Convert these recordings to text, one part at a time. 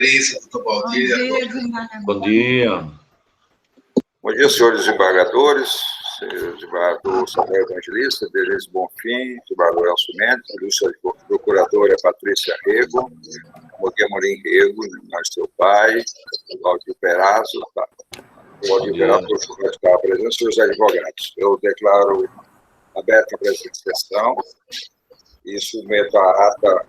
Larissa, doutor Valdir. Bom dia. Bom dia, senhores desembargadores, senhor desembargador Samuel Evangelista, Denise Bonfim, desembargador Elcio Mendes, ilustre procuradora Patrícia Rego, Moguia Morim Rego, nós seu pai, Valdir Perazzo, tá? Valdir Perazzo, por estar presente, senhores advogados. Eu declaro aberta a presente sessão e submeto a ata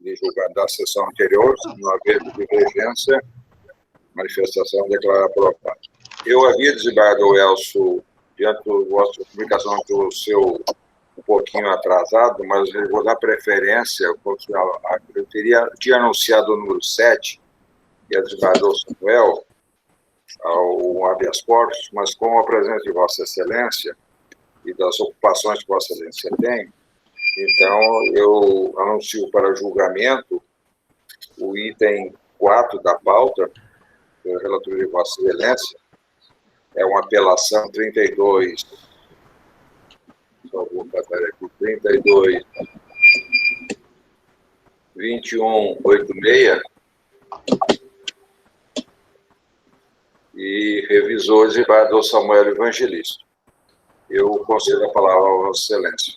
de julgamento da sessão anterior, não haver divergência, manifestação declarada aprovada. Eu havia desembargador Elcio, diante da vossa comunicação do seu um pouquinho atrasado, mas eu vou dar preferência, eu tinha anunciado o número 7, que é o desembargador Samuel, ao habeas corpus, mas com a presença de Vossa Excelência e das ocupações que Vossa Excelência tem, então eu anuncio para julgamento o item 4 da pauta, pelo relator de Vossa Excelência, é uma apelação 32, só vou botar aqui, 32, 2186, e revisor o desembargador Samuel Evangelista. Eu concedo a palavra a Vossa Excelência.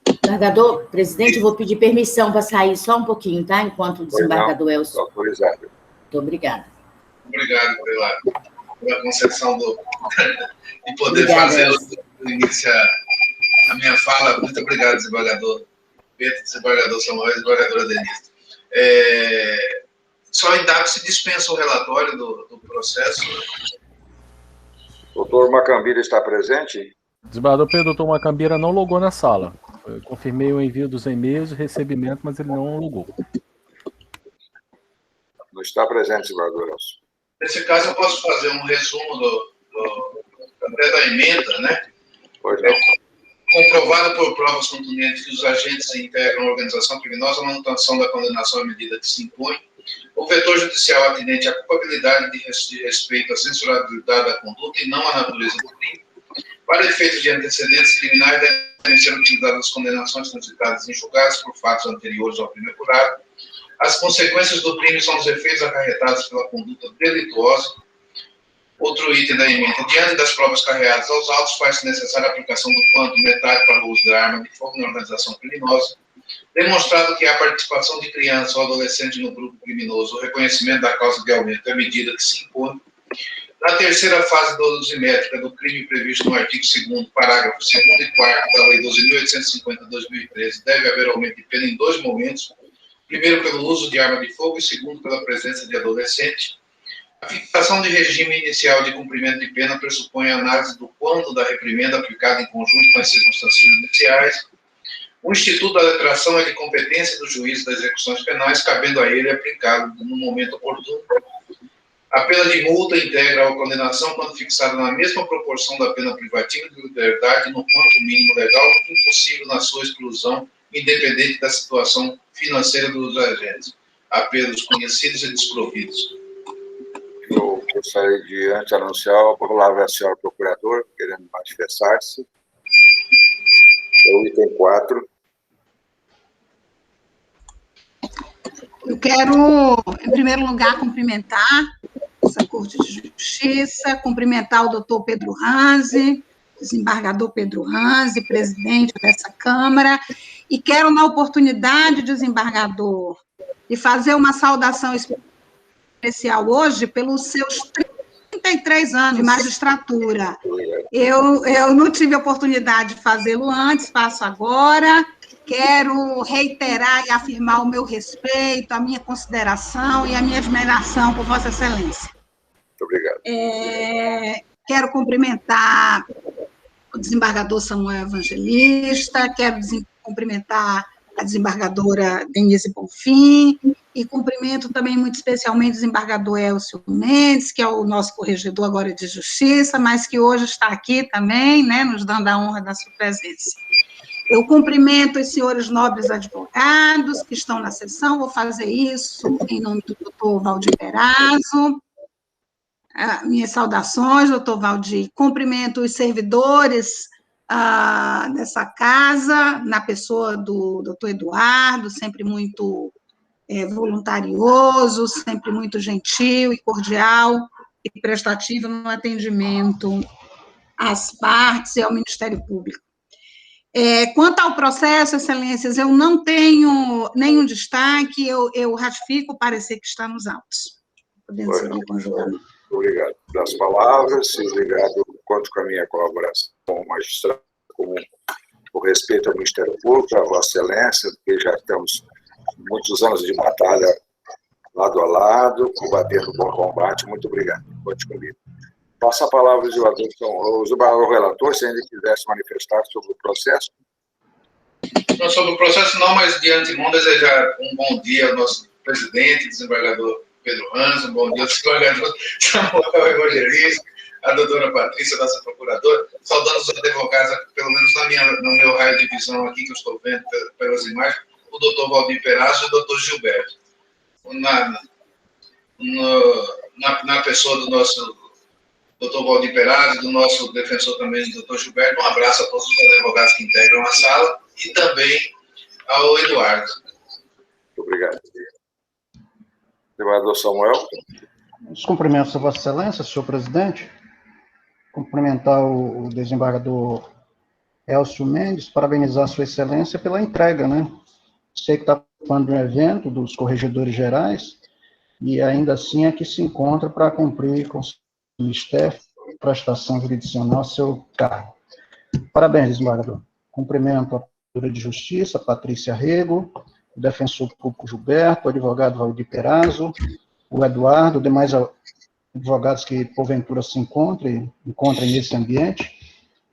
Desembargador, presidente, eu vou pedir permissão para sair só um pouquinho, tá? Enquanto o desembargador Elcio... Autorizado. Muito obrigada. Obrigado pela concessão de poder fazer, iniciar a minha fala. Muito obrigado, desembargador Pedro, desembargador Samuel e desembargadora Denise. Só em dado se dispensa o relatório do processo. Doutor Macambira está presente? Desembargador Pedro, doutor Macambira não logou na sala. Eu confirmei o envio dos e-mails e recebimento, mas ele não logou. Não está presente, desembargador Elcio. Nesse caso, eu posso fazer um resumo até da emenda, né? Pois não. Comprovado por provas contundentes que os agentes integram a organização criminosa, a manutenção da condenação à medida que se impõe, o vetor judicial atinente à culpabilidade de respeito à censurabilidade da conduta e não à natureza do crime, para efeitos de antecedentes criminais, devem ser utilizadas as condenações transitadas em julgados por fatos anteriores ao crime apurado. As consequências do crime são os efeitos acarretados pela conduta delituosa. Outro item da emenda. Diante das provas carreadas aos autos, faz-se necessária a aplicação do quanto metálico para o uso da arma de fogo na organização criminosa. Demonstrado que há participação de criança ou adolescente no grupo criminoso, o reconhecimento da causa de aumento é a medida que se impõe. Na terceira fase dosimétrica do crime previsto no artigo 2º, parágrafo 2º e 4º da Lei 12.850/2013, deve haver aumento de pena em 2 momentos. Primeiro, pelo uso de arma de fogo, e segundo, pela presença de adolescente. A fixação de regime inicial de cumprimento de pena pressupõe a análise do quando da reprimenda aplicada em conjunto com as circunstâncias judiciais. O Instituto da Letração é de competência do juiz das execuções penais, cabendo a ele aplicado no momento oportuno. A pena de multa integra a condenação quando fixada na mesma proporção da pena privativa de liberdade no quanto mínimo legal, impossível na sua exclusão, independente da situação financeira dos agentes, a pelos conhecidos e desprovidos. Eu gostaria de, antes de anunciar, a palavra à senhora procuradora, querendo manifestar-se. É o item 4. Eu quero, em primeiro lugar, cumprimentar essa Corte de Justiça, cumprimentar o doutor Pedro Ranzi, desembargador Pedro Ranzi, presidente dessa Câmara, e quero, na oportunidade, desembargador, de fazer uma saudação especial hoje pelos seus 33 anos de magistratura. Eu não tive a oportunidade de fazê-lo antes, faço agora. Quero reiterar e afirmar o meu respeito, a minha consideração e a minha admiração por Vossa Excelência. Muito obrigado. Quero cumprimentar o desembargador Samuel Evangelista, quero cumprimentar a desembargadora Denise Bonfim, e cumprimento também muito especialmente o desembargador Elcio Mendes, que é o nosso corregedor agora de Justiça, mas que hoje está aqui também, né, nos dando a honra da sua presença. Eu cumprimento os senhores nobres advogados que estão na sessão, vou fazer isso em nome do doutor Valdir Perazzo. Minhas saudações, doutor Valdir. Cumprimento os servidores dessa casa, na pessoa do doutor Eduardo, sempre muito voluntarioso, sempre muito gentil e cordial e prestativo no atendimento às partes e ao Ministério Público. Quanto ao processo, excelências, eu não tenho nenhum destaque, eu ratifico o parecer que está nos autos. Podemos seguir com o julgamento. Obrigado pelas palavras, e obrigado, conto com a minha colaboração como magistrado, com o respeito ao Ministério Público, à Vossa Excelência, porque já estamos muitos anos de batalha lado a lado, combatendo o bom combate. Muito obrigado. Conte comigo. Passa a palavra ao relator, se ainda quisesse manifestar sobre o processo. Não, sobre o processo não, mas de antemão desejar um bom dia ao nosso presidente, desembargador Pedro Ranz, um bom dia ao desembargador Samuel Evangelista, a doutora Patrícia, nossa procuradora, saudando os advogados, pelo menos no meu raio de visão aqui, que eu estou vendo pelas imagens, o doutor Valdir Perazzo e o doutor Gilberto. Na pessoa do nosso doutor Valdir Perazzo, do nosso defensor também, do doutor Gilberto, um abraço a todos os advogados que integram a sala e também ao Eduardo. Muito obrigado. Desembargador Samuel. Os cumprimentos a Vossa Excelência, senhor presidente. Cumprimentar o desembargador Elcio Mendes, parabenizar a Sua Excelência pela entrega, né? Sei que está participando de um evento dos corregedores gerais e ainda assim é que se encontra para cumprir com o Ministério de Prestação Jurisdicional ao seu cargo. Parabéns, desembargador. Cumprimento a procuradora de Justiça, Patrícia Rego, o defensor público Gilberto, o advogado Valdir Perazzo, o Eduardo, demais advogados que, porventura, se encontrem nesse ambiente.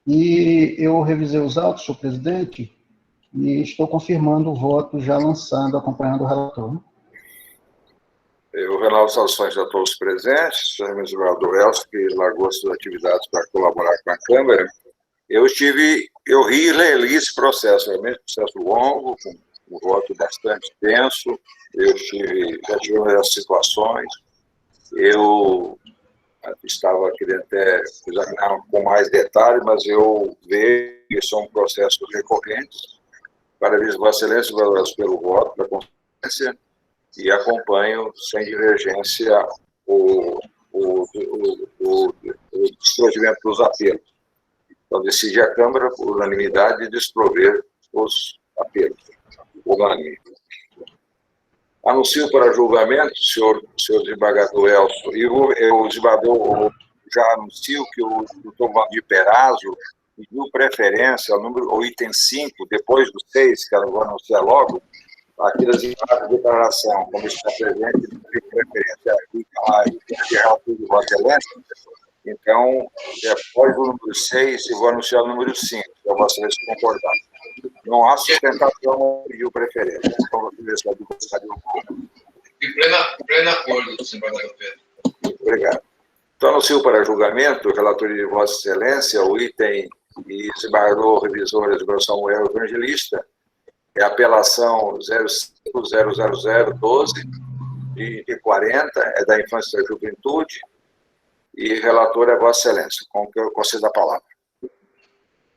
E eu revisei os autos, senhor presidente, e estou confirmando o voto já lançado, acompanhando o relator. Eu renovo saudações a todos os presentes, senhor desembargador Elcio, que largou suas atividades para colaborar com a Câmara. Eu ri e reli esse processo, realmente um processo longo, com um voto bastante tenso. Já tive várias situações. Eu estava querendo até examinar com mais detalhe, mas eu vejo que são processos recorrentes. Parabéns, Vossa Excelência, pelo voto, pela consciência, e acompanho sem divergência o desprovimento dos apelos. Então, decide a Câmara, por unanimidade, desprover os apelos. Unânime. Anuncio para julgamento, senhor desembargador Elcio, e o desembargador já anuncio que o doutor Valdir Perazzo pediu preferência ao item 5, depois do 6, que eu vou anunciar logo, aqui das imagens de declaração, como está presente, tem preferência de relator de Vossa Excelência. Então, depois do número 6, eu vou anunciar o número 5, para Vossa Excelência concordar. Não há sustentação de preferência. Então, vou começar de vontade. Em pleno acordo, desembargador Pedro. Obrigado. Então, anuncio para julgamento, o relator de Vossa Excelência, o item e desembargador revisor de Samuel Evangelista, é a apelação 05.00012 de 40, é da Infância e da Juventude, e relator é Vossa Excelência, com que eu concedo a palavra.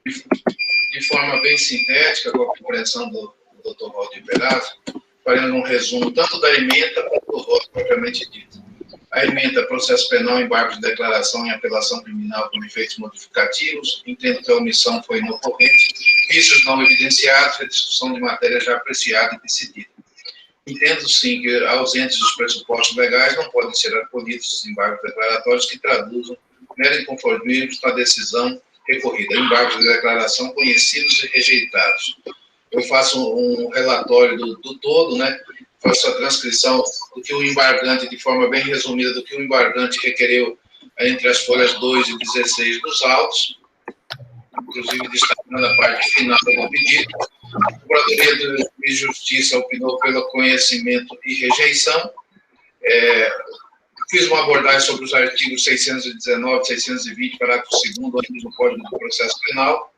De forma bem sintética, com a compreensão do doutor Valdir Perazzo, fazendo um resumo tanto da emenda quanto do voto propriamente dito. A emenda processo penal, embargo de declaração em apelação criminal com efeitos modificativos, entendo que a omissão foi inocorrente, vícios não evidenciados e a discussão de matéria já apreciada e decidida. Entendo, sim, que ausentes dos pressupostos legais não podem ser acolhidos os embargos declaratórios que traduzam mero inconformismo com a decisão recorrida, embargos de declaração conhecidos e rejeitados. Eu faço um relatório do todo, né? Faço a transcrição do que o embargante, de forma bem resumida, do que o embargante requereu entre as folhas 2 e 16 dos autos, inclusive destacando a parte final do pedido. A Procuradoria de Justiça opinou pelo conhecimento e rejeição. Fiz uma abordagem sobre os artigos 619, 620, parágrafo 2º do Código do Processo Penal.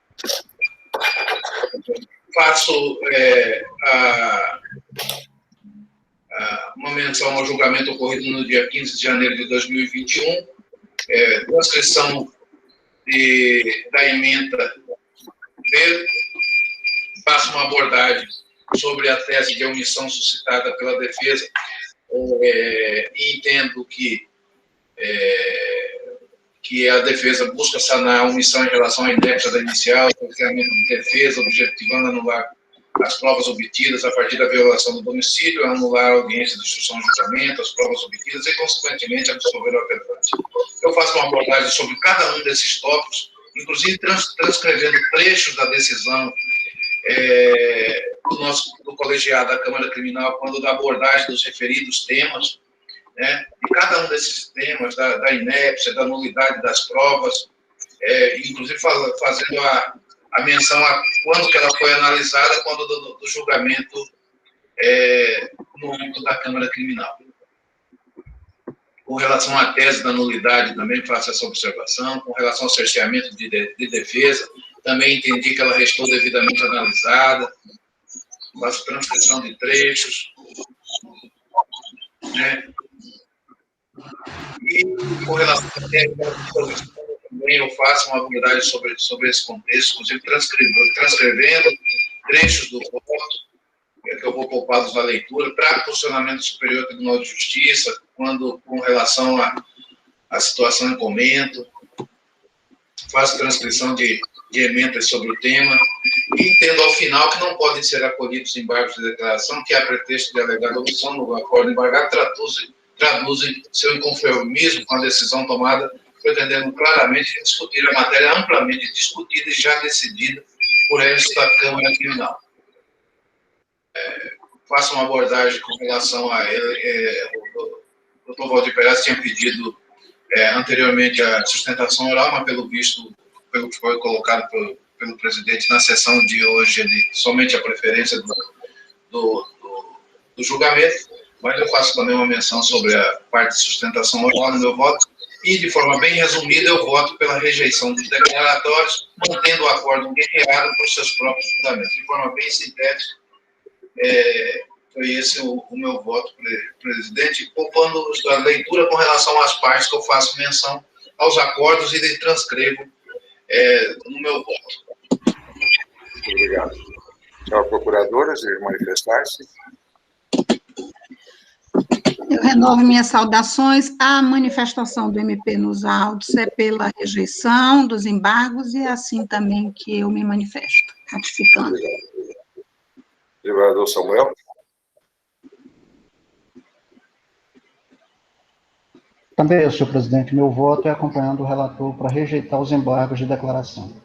Faço uma menção ao julgamento ocorrido no dia 15 de janeiro de 2021, transcrição da emenda B, faço uma abordagem sobre a tese de omissão suscitada pela defesa, e entendo que a defesa busca sanar a omissão em relação à inépcia da inicial, procedimento de defesa, objetivando anular as provas obtidas a partir da violação do domicílio, anular a audiência de instrução e julgamento, as provas obtidas e, consequentemente, absolver o apelante. Eu faço uma abordagem sobre cada um desses tópicos, inclusive transcrevendo trechos da decisão do colegiado da Câmara Criminal, quando da abordagem dos referidos temas, né, e cada um desses temas, da inépcia, da nulidade das provas, inclusive fazendo a menção a quando que ela foi analisada, quando do julgamento no âmbito da Câmara Criminal. Com relação à tese da nulidade, também faço essa observação. Com relação ao cerceamento de defesa, também entendi que ela restou devidamente analisada. Faço transcrição de trechos. Né? E com relação à tese da disposição, também eu faço uma abordagem sobre esse contexto, inclusive transcrevendo trechos do voto, que eu vou poupá-los na leitura, para posicionamento superior do Tribunal de Justiça, com relação à situação em comento, faço transcrição de emendas sobre o tema, e entendo ao final que não podem ser acolhidos embargos de declaração que, a pretexto de alegada omissão no acordo embargado, traduzem seu inconformismo com a decisão tomada, pretendendo claramente discutir a matéria amplamente discutida e já decidida por esta Câmara Criminal. Faço uma abordagem com relação a o doutor Valdir Peraz tinha pedido anteriormente a sustentação oral, mas pelo que foi colocado pelo presidente na sessão de hoje, somente a preferência do julgamento, mas eu faço também uma menção sobre a parte de sustentação oral no meu voto, e de forma bem resumida eu voto pela rejeição dos declaratórios, mantendo o acordo guerreado por seus próprios fundamentos. De forma bem sintética, foi esse o meu voto, presidente, poupando a leitura com relação às partes que eu faço menção aos acordos e transcrevo no meu voto. Obrigado. Senhora Procuradora, deseja manifestar-se? Eu renovo minhas saudações. A manifestação do MP nos autos é pela rejeição dos embargos e é assim também que eu me manifesto, ratificando. Desembargador Samuel? Também, senhor presidente, meu voto é acompanhando o relator para rejeitar os embargos de declaração.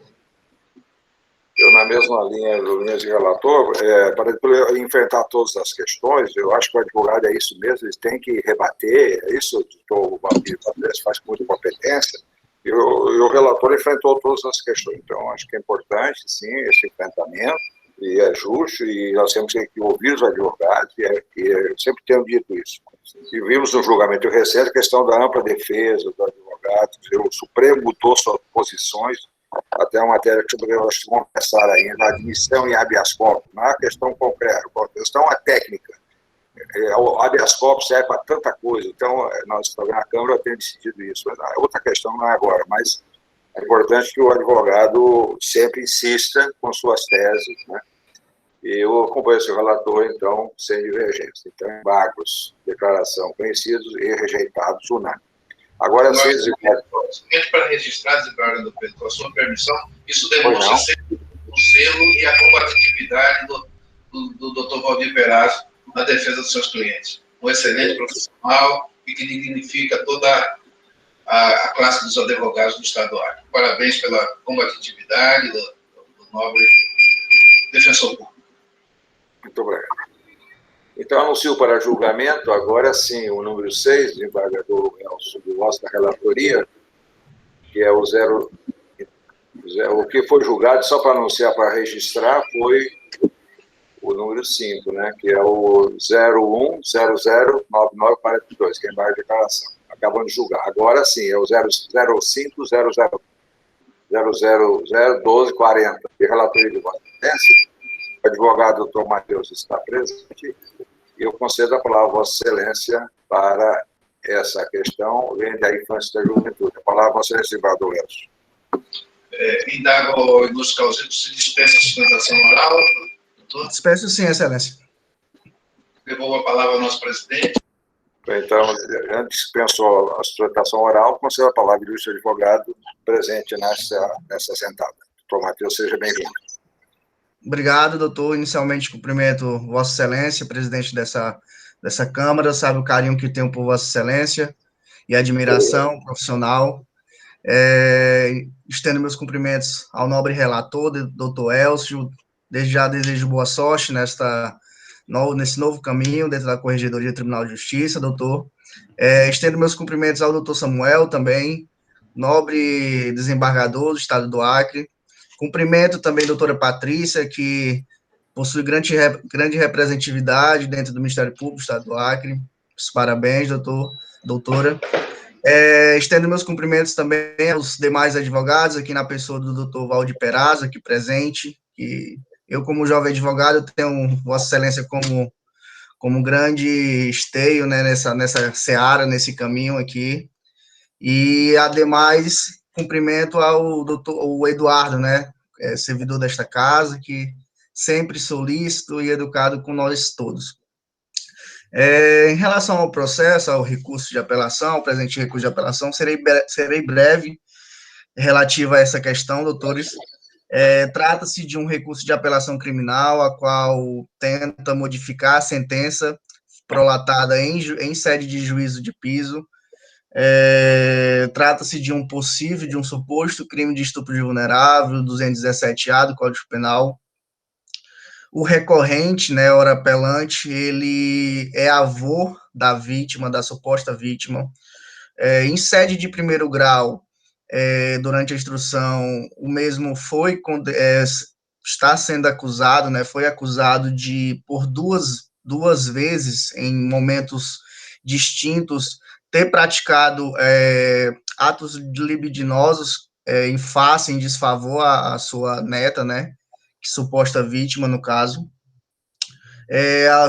Eu, na mesma linha do linha de relator, para enfrentar todas as questões, eu acho que o advogado é isso mesmo, ele tem que rebater, é isso que o Valdir faz com muita competência, e o relator enfrentou todas as questões. Então, acho que é importante, sim, esse enfrentamento, e é justo, e nós temos que ouvir os advogados, e eu sempre tenho dito isso. E vimos no julgamento recente a questão da ampla defesa do advogado, o Supremo mudou suas posições, até uma matéria que nós vamos conversar ainda, a admissão em habeas corpus, não é uma questão concreta, a questão é técnica. O habeas corpus serve para tanta coisa, então nós, na Câmara, temos decidido isso. Mas outra questão não é agora, mas é importante que o advogado sempre insista com suas teses, né? E eu acompanho esse relator, então, sem divergência. Então, embargos, declaração, conhecidos e rejeitados, unânimes. Agora, somente para registrar, desembargador Pedro, com a sua permissão, isso demonstra sempre o zelo e a combatividade do doutor Valdir Peraz na defesa dos seus clientes. Um excelente profissional e que dignifica toda a classe dos advogados do Estado do Acre. Parabéns pela combatividade do nobre defensor público. Muito obrigado. Então, anuncio para julgamento, agora sim, o número 6, desembargador Elcio do vosso da relatoria, que é o que foi julgado, só para anunciar, para registrar, foi o número 5, né, que é o 01009942, que é embargo de declaração. Acabamos de julgar. Agora sim, é o 050001240, que é relatoria de vossa sentença. O advogado Dr. Matheus está presente e eu concedo a palavra a Vossa Excelência para essa questão, vem da infância e da juventude. A palavra a Vossa Excelência, desembargador Elcio. Indago ao ilustre causante se dispensa a sustentação oral, doutor? Despeço sim, excelência. Devolvo a palavra ao nosso presidente. Então, antes dispensou a sustentação oral, concedo a palavra ao ilustre advogado presente nessa sentada. Doutor Matheus, seja bem-vindo. Obrigado, doutor. Inicialmente, cumprimento Vossa Excelência, presidente dessa Câmara, sabe o carinho que tenho por Vossa Excelência e admiração profissional. Estendo meus cumprimentos ao nobre relator, doutor Elcio. Desde já desejo boa sorte nesse novo caminho dentro da Corregedoria do Tribunal de Justiça, doutor. Estendo meus cumprimentos ao doutor Samuel também, nobre desembargador do Estado do Acre. Cumprimento também a doutora Patrícia, que possui grande representatividade dentro do Ministério Público do Estado do Acre. Parabéns, doutora. Estendo meus cumprimentos também aos demais advogados, aqui na pessoa do doutor Valdir Peraza, aqui presente, que eu, como jovem advogado, tenho Vossa Excelência como grande esteio, né, nessa seara, nesse caminho aqui. E, ademais, cumprimento ao doutor Eduardo, né, servidor desta casa, que sempre solícito e educado com nós todos. Em relação ao processo, ao recurso de apelação, ao presente recurso de apelação, serei breve relativo a essa questão, doutores. Trata-se de um recurso de apelação criminal, a qual tenta modificar a sentença prolatada em sede de juízo de piso. Trata-se de um suposto crime de estupro de vulnerável, 217-A do Código Penal. O recorrente, né, ora apelante, ele é avô da vítima, da suposta vítima. Em sede de primeiro grau, durante a instrução, o mesmo está sendo acusado, né, foi acusado de, por duas vezes, em momentos distintos, ter praticado atos libidinosos em desfavor à sua neta, né, suposta vítima, no caso,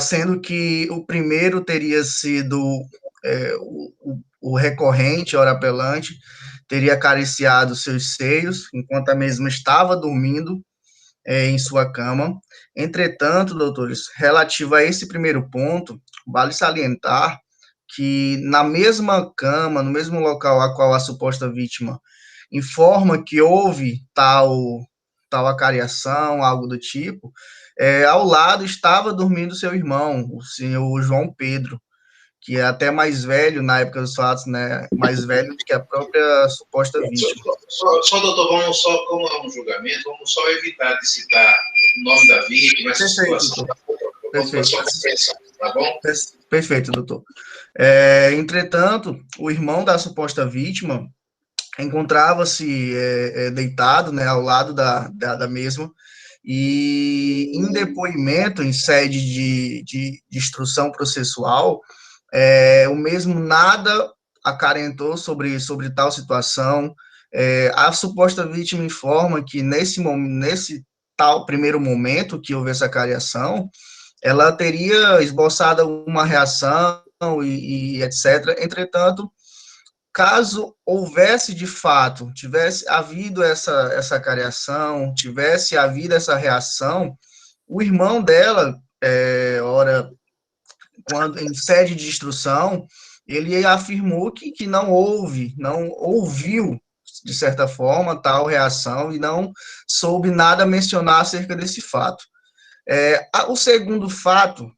sendo que o primeiro teria sido o recorrente, ora apelante, teria acariciado seus seios, enquanto a mesma estava dormindo em sua cama. Entretanto, doutores, relativo a esse primeiro ponto, vale salientar que na mesma cama, no mesmo local a qual a suposta vítima informa que houve tal acariação, algo do tipo, ao lado estava dormindo seu irmão, o senhor João Pedro, que é até mais velho na época dos fatos, né, mais velho do que a própria suposta vítima. Só doutor, como é um julgamento, vamos só evitar de citar o nome da vítima, essa situação. Perfeito. Tá bom? Perfeito, doutor. Entretanto, o irmão da suposta vítima encontrava-se deitado, né, ao lado da mesma, e em depoimento, em sede de instrução processual, o mesmo nada acarentou sobre tal situação. A suposta vítima informa que nesse tal primeiro momento que houve essa acariação, ela teria esboçado uma reação e etc. Entretanto, caso houvesse de fato, tivesse havido essa acariação, tivesse havido essa reação, o irmão dela, quando em sede de instrução, ele afirmou que não ouviu, de certa forma, tal reação e não soube nada mencionar acerca desse fato. O segundo fato,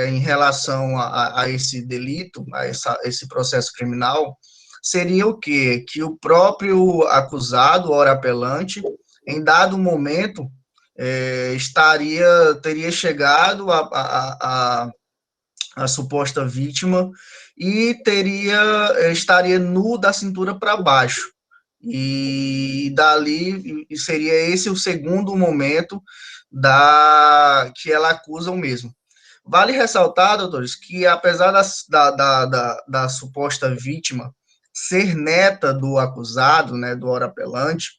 em relação a esse delito, a esse processo criminal, seria o quê? Que o próprio acusado, ora apelante, em dado momento, teria chegado a suposta vítima e estaria nu da cintura para baixo. E dali seria esse o segundo momento que ela acusa o mesmo. Vale ressaltar, doutores, que apesar da suposta vítima ser neta do acusado, né, do ora apelante,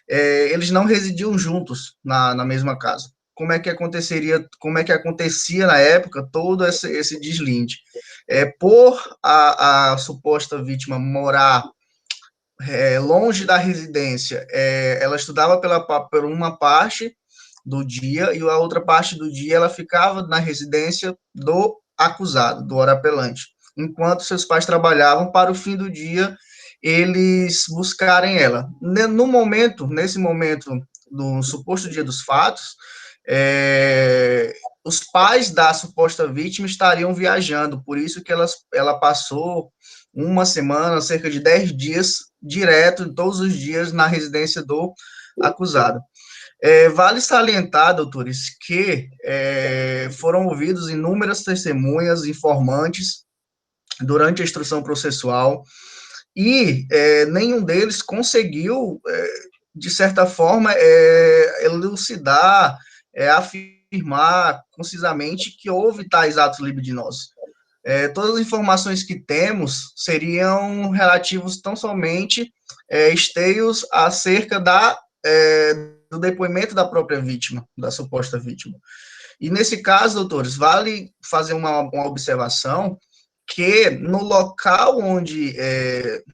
eles não residiam juntos na mesma casa. Como é que acontecia na época todo esse deslinde? Por a suposta vítima morar longe da residência, ela estudava por uma parte do dia, e a outra parte do dia ela ficava na residência do acusado, do orapelante, enquanto seus pais trabalhavam para o fim do dia eles buscarem ela. Nesse momento do suposto dia dos fatos, os pais da suposta vítima estariam viajando, por isso que ela passou uma semana, cerca de 10 dias, direto, todos os dias, na residência do acusado. Vale salientar, doutores, que foram ouvidos inúmeras testemunhas, informantes, durante a instrução processual, e nenhum deles conseguiu, de certa forma, elucidar, afirmar concisamente que houve tais atos libidinosos. Todas as informações que temos seriam relativos tão somente esteios acerca do depoimento da própria vítima, da suposta vítima. E nesse caso, doutores, vale fazer uma observação que no local onde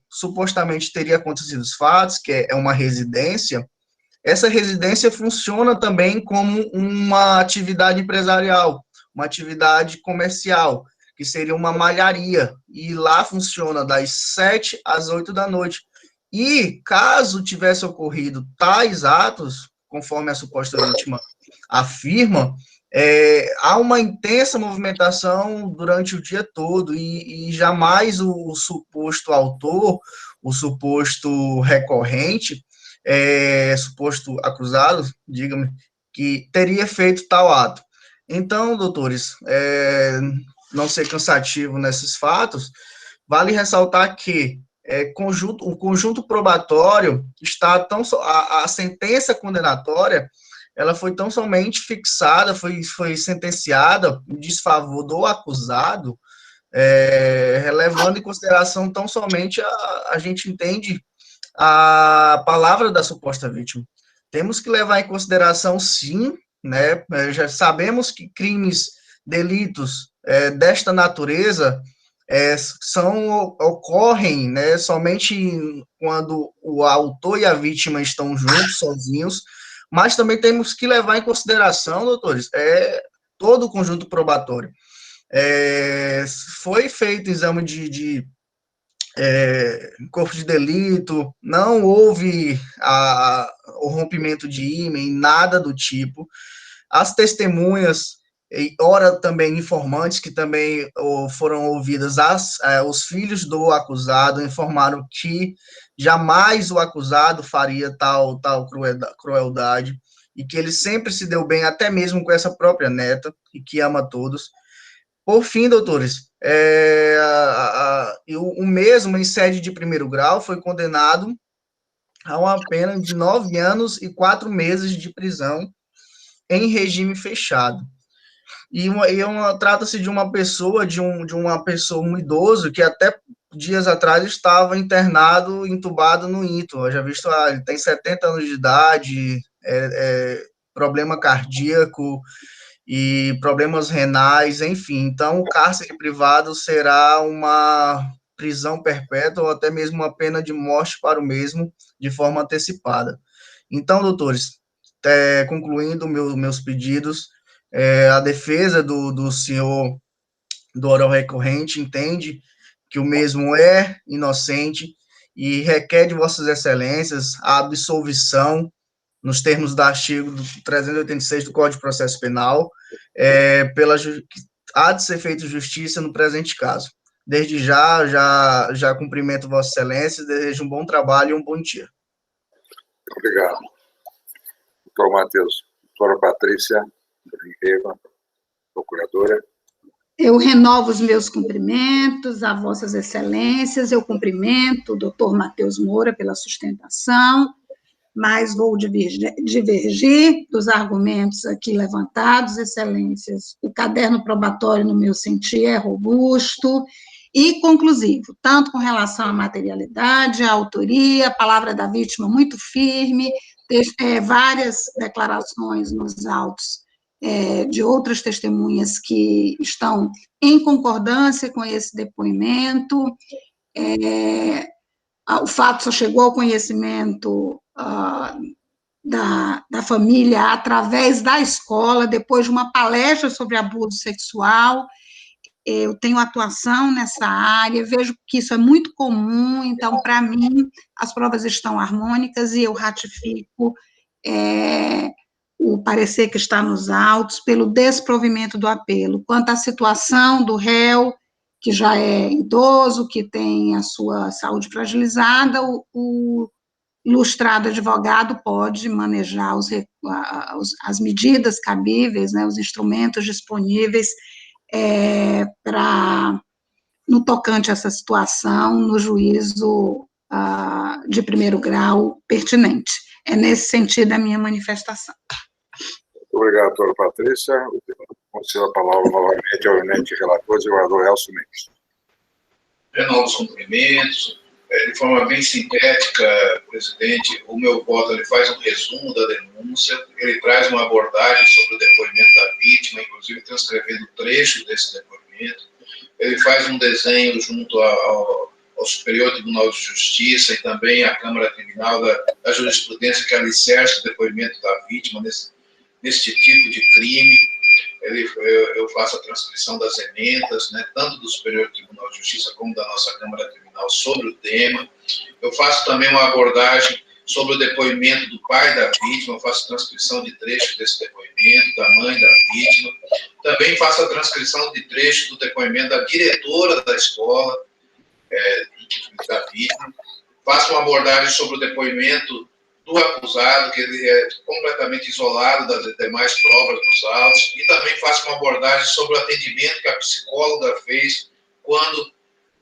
supostamente teria acontecido os fatos, que é uma residência, essa residência funciona também como uma atividade empresarial, uma atividade comercial, que seria uma malharia, e lá funciona das 7 às 8 da noite. E caso tivesse ocorrido tais atos, conforme a suposta vítima afirma, há uma intensa movimentação durante o dia todo, e jamais o suposto autor, o suposto recorrente, suposto acusado, diga-me, que teria feito tal ato. Então, doutores, não ser cansativo nesses fatos, vale ressaltar que o conjunto probatório está a sentença condenatória, ela foi tão somente fixada, foi sentenciada em desfavor do acusado, levando em consideração tão somente a gente entende a palavra da suposta vítima. Temos que levar em consideração, sim, né, já sabemos que crimes, delitos desta natureza ocorrem, né, somente quando o autor e a vítima estão juntos, sozinhos, mas também temos que levar em consideração, doutores, todo o conjunto probatório. Foi feito exame de corpo de delito, não houve o rompimento de ímen, nada do tipo. As testemunhas, ora também informantes, que também foram ouvidas, os filhos do acusado informaram que jamais o acusado faria tal crueldade, e que ele sempre se deu bem, até mesmo com essa própria neta, e que ama todos. Por fim, doutores, o mesmo, em sede de primeiro grau, foi condenado a uma pena de 9 anos e 4 meses de prisão em regime fechado. Trata-se de uma pessoa, um idoso, que até dias atrás estava internado, entubado no INTO. Eu já visto, ele tem 70 anos de idade, problema cardíaco e problemas renais, enfim. Então, o cárcere privado será uma prisão perpétua ou até mesmo uma pena de morte para o mesmo, de forma antecipada. Então, doutores, concluindo meus pedidos, a defesa do senhor do oral recorrente entende que o mesmo é inocente e requer de vossas excelências a absolvição, nos termos do artigo 386 do Código de Processo Penal, há de ser feita justiça no presente caso. Desde já cumprimento vossa excelência, desejo um bom trabalho e um bom dia. Obrigado. Doutor Matheus. Doutora Patrícia Rego, procuradora. Eu renovo os meus cumprimentos a vossas excelências, eu cumprimento o doutor Matheus Moura pela sustentação, mas vou divergir dos argumentos aqui levantados, excelências. O caderno probatório, no meu sentir, é robusto e conclusivo, tanto com relação à materialidade, à autoria, a palavra da vítima muito firme, várias declarações nos autos de outras testemunhas que estão em concordância com esse depoimento. O fato só chegou ao conhecimento da família através da escola, depois de uma palestra sobre abuso sexual. Eu tenho atuação nessa área, vejo que isso é muito comum, então, para mim, as provas estão harmônicas e eu ratifico o parecer que está nos autos pelo desprovimento do apelo. Quanto à situação do réu, que já é idoso, que tem a sua saúde fragilizada, o ilustrado advogado pode manejar as medidas cabíveis, né, os instrumentos disponíveis no tocante a essa situação, no juízo de primeiro grau pertinente. É nesse sentido a minha manifestação. Muito obrigado, doutora Patrícia. Concedo a palavra novamente ao eminente relator, desembargador Elcio Mendes. Renovo os cumprimentos. De forma bem sintética, presidente, o meu voto ele faz um resumo da denúncia, ele traz uma abordagem sobre o depoimento da vítima, inclusive transcrevendo trechos desse depoimento, ele faz um desenho junto ao Superior Tribunal de Justiça e também à Câmara Criminal da jurisprudência que alicerça o depoimento da vítima nesse tipo de crime. Eu faço a transcrição das emendas, né, tanto do Superior Tribunal de Justiça como da nossa Câmara Criminal sobre o tema. Eu faço também uma abordagem sobre o depoimento do pai da vítima, eu faço transcrição de trechos desse depoimento, da mãe da vítima. Também faço a transcrição de trechos do depoimento da diretora da escola, da vítima. Faço uma abordagem sobre o depoimento do acusado, que ele é completamente isolado das demais provas dos autos, e também faço uma abordagem sobre o atendimento que a psicóloga fez quando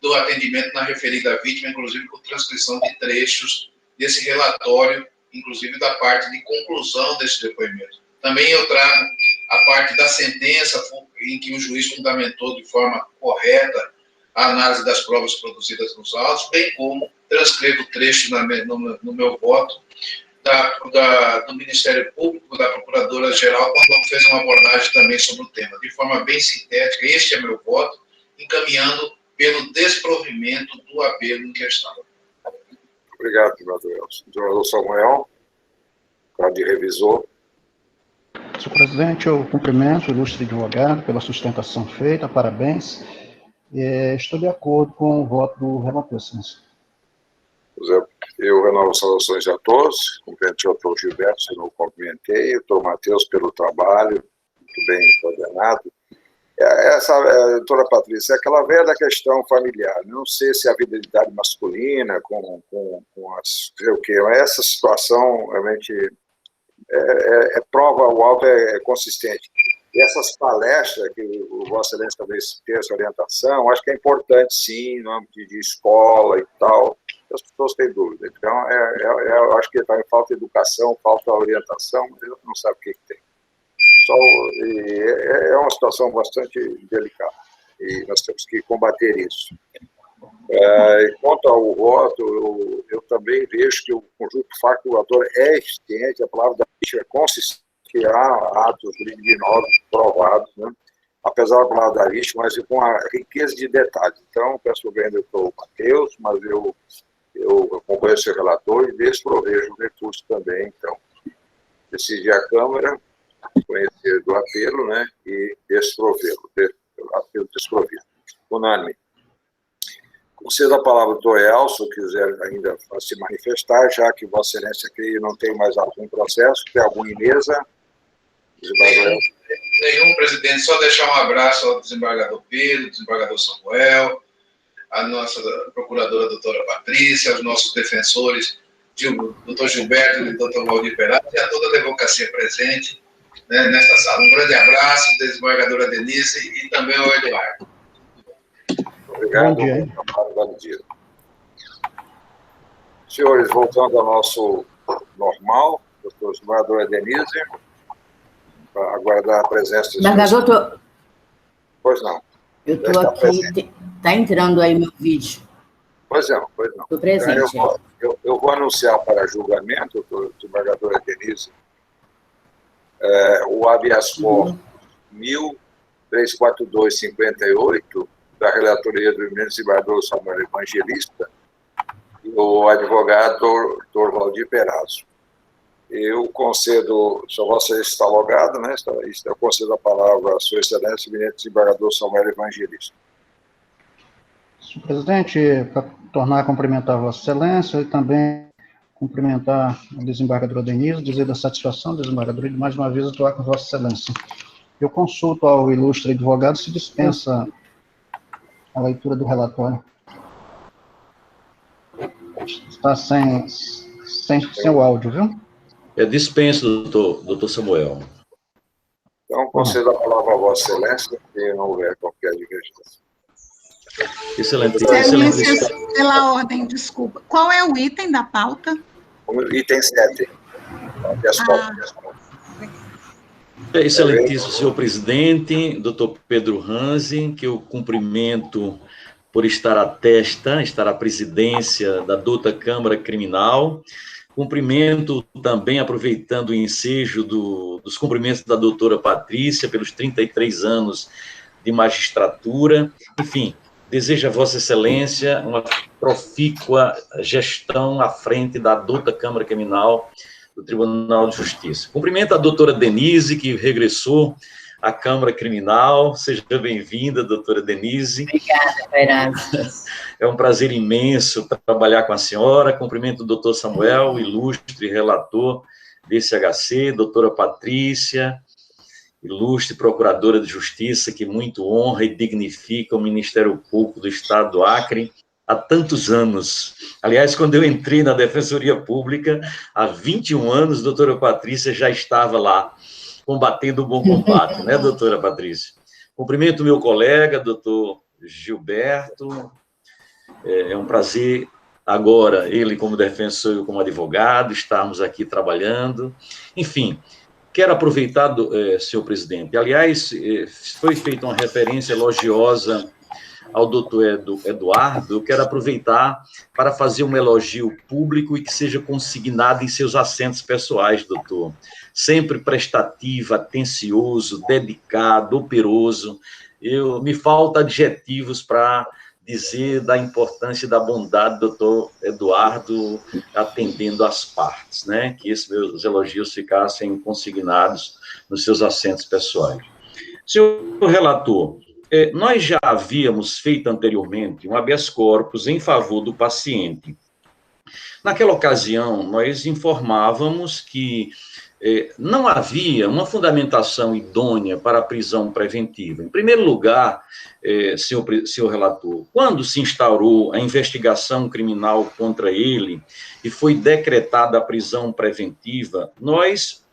do atendimento na referida vítima, inclusive com transcrição de trechos desse relatório, inclusive da parte de conclusão desse depoimento. Também eu trago a parte da sentença, em que o juiz fundamentou de forma correta a análise das provas produzidas nos autos, bem como transcrevo trechos no meu voto do Ministério Público, da Procuradora-Geral, quando fez uma abordagem também sobre o tema. De forma bem sintética, este é meu voto, encaminhando pelo desprovimento do apelo em questão. Obrigado, desembargador Elcio. Desembargador Samuel, de revisor. Senhor presidente, eu cumprimento o ilustre advogado pela sustentação feita, parabéns. Estou de acordo com o voto do relator, senhor. Eu renovo as saudações a todos, cumprimento o doutor Gilberto, se não cumprimentei, o doutor Matheus pelo trabalho, muito bem coordenado. Doutora Patrícia, é aquela velha questão familiar, não sei se a virilidade masculina com o quê, essa situação realmente prova, o auto é consistente. E essas palestras que o Vossa Excelência talvez tenha essa orientação, acho que é importante sim, no âmbito de escola e tal, as pessoas têm dúvida. Então, eu acho que está em falta de educação, falta de orientação, mas não sabe o que tem. É uma situação bastante delicada e nós temos que combater isso. Quanto ao voto, eu também vejo que o conjunto facultatório é existente, a palavra da vítima é consistente, que há atos criminosos provados, né? Apesar da palavra da vítima, mas com a riqueza de detalhes. Então, peço bem ao doutor Matheus, mas eu acompanho o seu relator e desprovejo o recurso também. Então, decidi a Câmara conhecer do apelo, né, e desprovê-lo, apelo desprovido. Unânime. Concedo a palavra ao doutor Elcio, quiser ainda se manifestar, já que Vossa Excelência aqui não tem mais algum processo, tem algum em mesa? Nenhum, presidente, só deixar um abraço ao desembargador Pedro, desembargador Samuel, a nossa procuradora doutora Patrícia, aos nossos defensores, doutor Gilberto e doutor Valdir Perazzo, e a toda a advocacia presente, né, nesta sala. Um grande abraço, desembargadora Denise e também ao Eduardo. Obrigado. Bom dia. Senhores, voltando ao nosso normal, doutor desembargadora Denise, para aguardar a presença de... Desembargador, Pois não. eu estou aqui, está entrando aí meu vídeo. Pois não. Estou presente. Eu vou anunciar para julgamento, doutor desembargadora Denise, o habeas corpus 1342/58, da relatoria do eminente desembargador Samuel Evangelista, e o advogado Dr. Valdir Perazzo. Eu concedo, Sua Vossa Excelência está logado, né? Eu concedo a palavra à Sua Excelência, eminente desembargador Samuel Evangelista. Senhor presidente, para tornar a cumprimentar a Vossa Excelência e também cumprimentar a desembargadora Denise, dizer da satisfação do desembargador e mais uma vez atuar com Vossa Excelência. Eu consulto ao ilustre advogado se dispensa a leitura do relatório. Está sem o áudio, viu? Dispenso, doutor Samuel. Então, concedo a palavra a Vossa Excelência, se não houver qualquer divergência. Excelente. Excelência, pela ordem, desculpa. Qual é o item da pauta? O item 7. Excelentíssimo senhor presidente, doutor Pedro Hansen, que eu cumprimento por estar à presidência da dota Câmara Criminal. Cumprimento também, aproveitando o ensejo dos cumprimentos da doutora Patrícia, pelos 33 anos de magistratura. Enfim, desejo a Vossa Excelência uma profícua gestão à frente da dota Câmara Criminal do Tribunal de Justiça. Cumprimento a doutora Denise, que regressou à Câmara Criminal. Seja bem-vinda, doutora Denise. Obrigada, Peraz. É um prazer imenso trabalhar com a senhora. Cumprimento o doutor Samuel, ilustre relator desse HC, doutora Patrícia, ilustre procuradora de Justiça, que muito honra e dignifica o Ministério Público do Estado do Acre há tantos anos. Aliás, quando eu entrei na Defensoria Pública, há 21 anos, doutora Patrícia já estava lá, combatendo o bom combate, né, doutora Patrícia? Cumprimento o meu colega, doutor Gilberto. É um prazer, agora, ele como defensor e eu como advogado, estarmos aqui trabalhando. Enfim, quero aproveitar, senhor presidente, aliás, foi feita uma referência elogiosa ao doutor Eduardo, eu quero aproveitar para fazer um elogio público e que seja consignado em seus assentos pessoais, doutor. Sempre prestativo, atencioso, dedicado, operoso. Me faltam adjetivos para dizer da importância e da bondade do doutor Eduardo atendendo às partes, né? Que esses meus elogios ficassem consignados nos seus assentos pessoais. Senhor relator, nós já havíamos feito anteriormente um habeas corpus em favor do paciente. Naquela ocasião, nós informávamos que não havia uma idônea para a prisão preventiva. Em primeiro lugar, senhor relator, quando se instaurou a investigação criminal contra ele e foi decretada a prisão preventiva, nós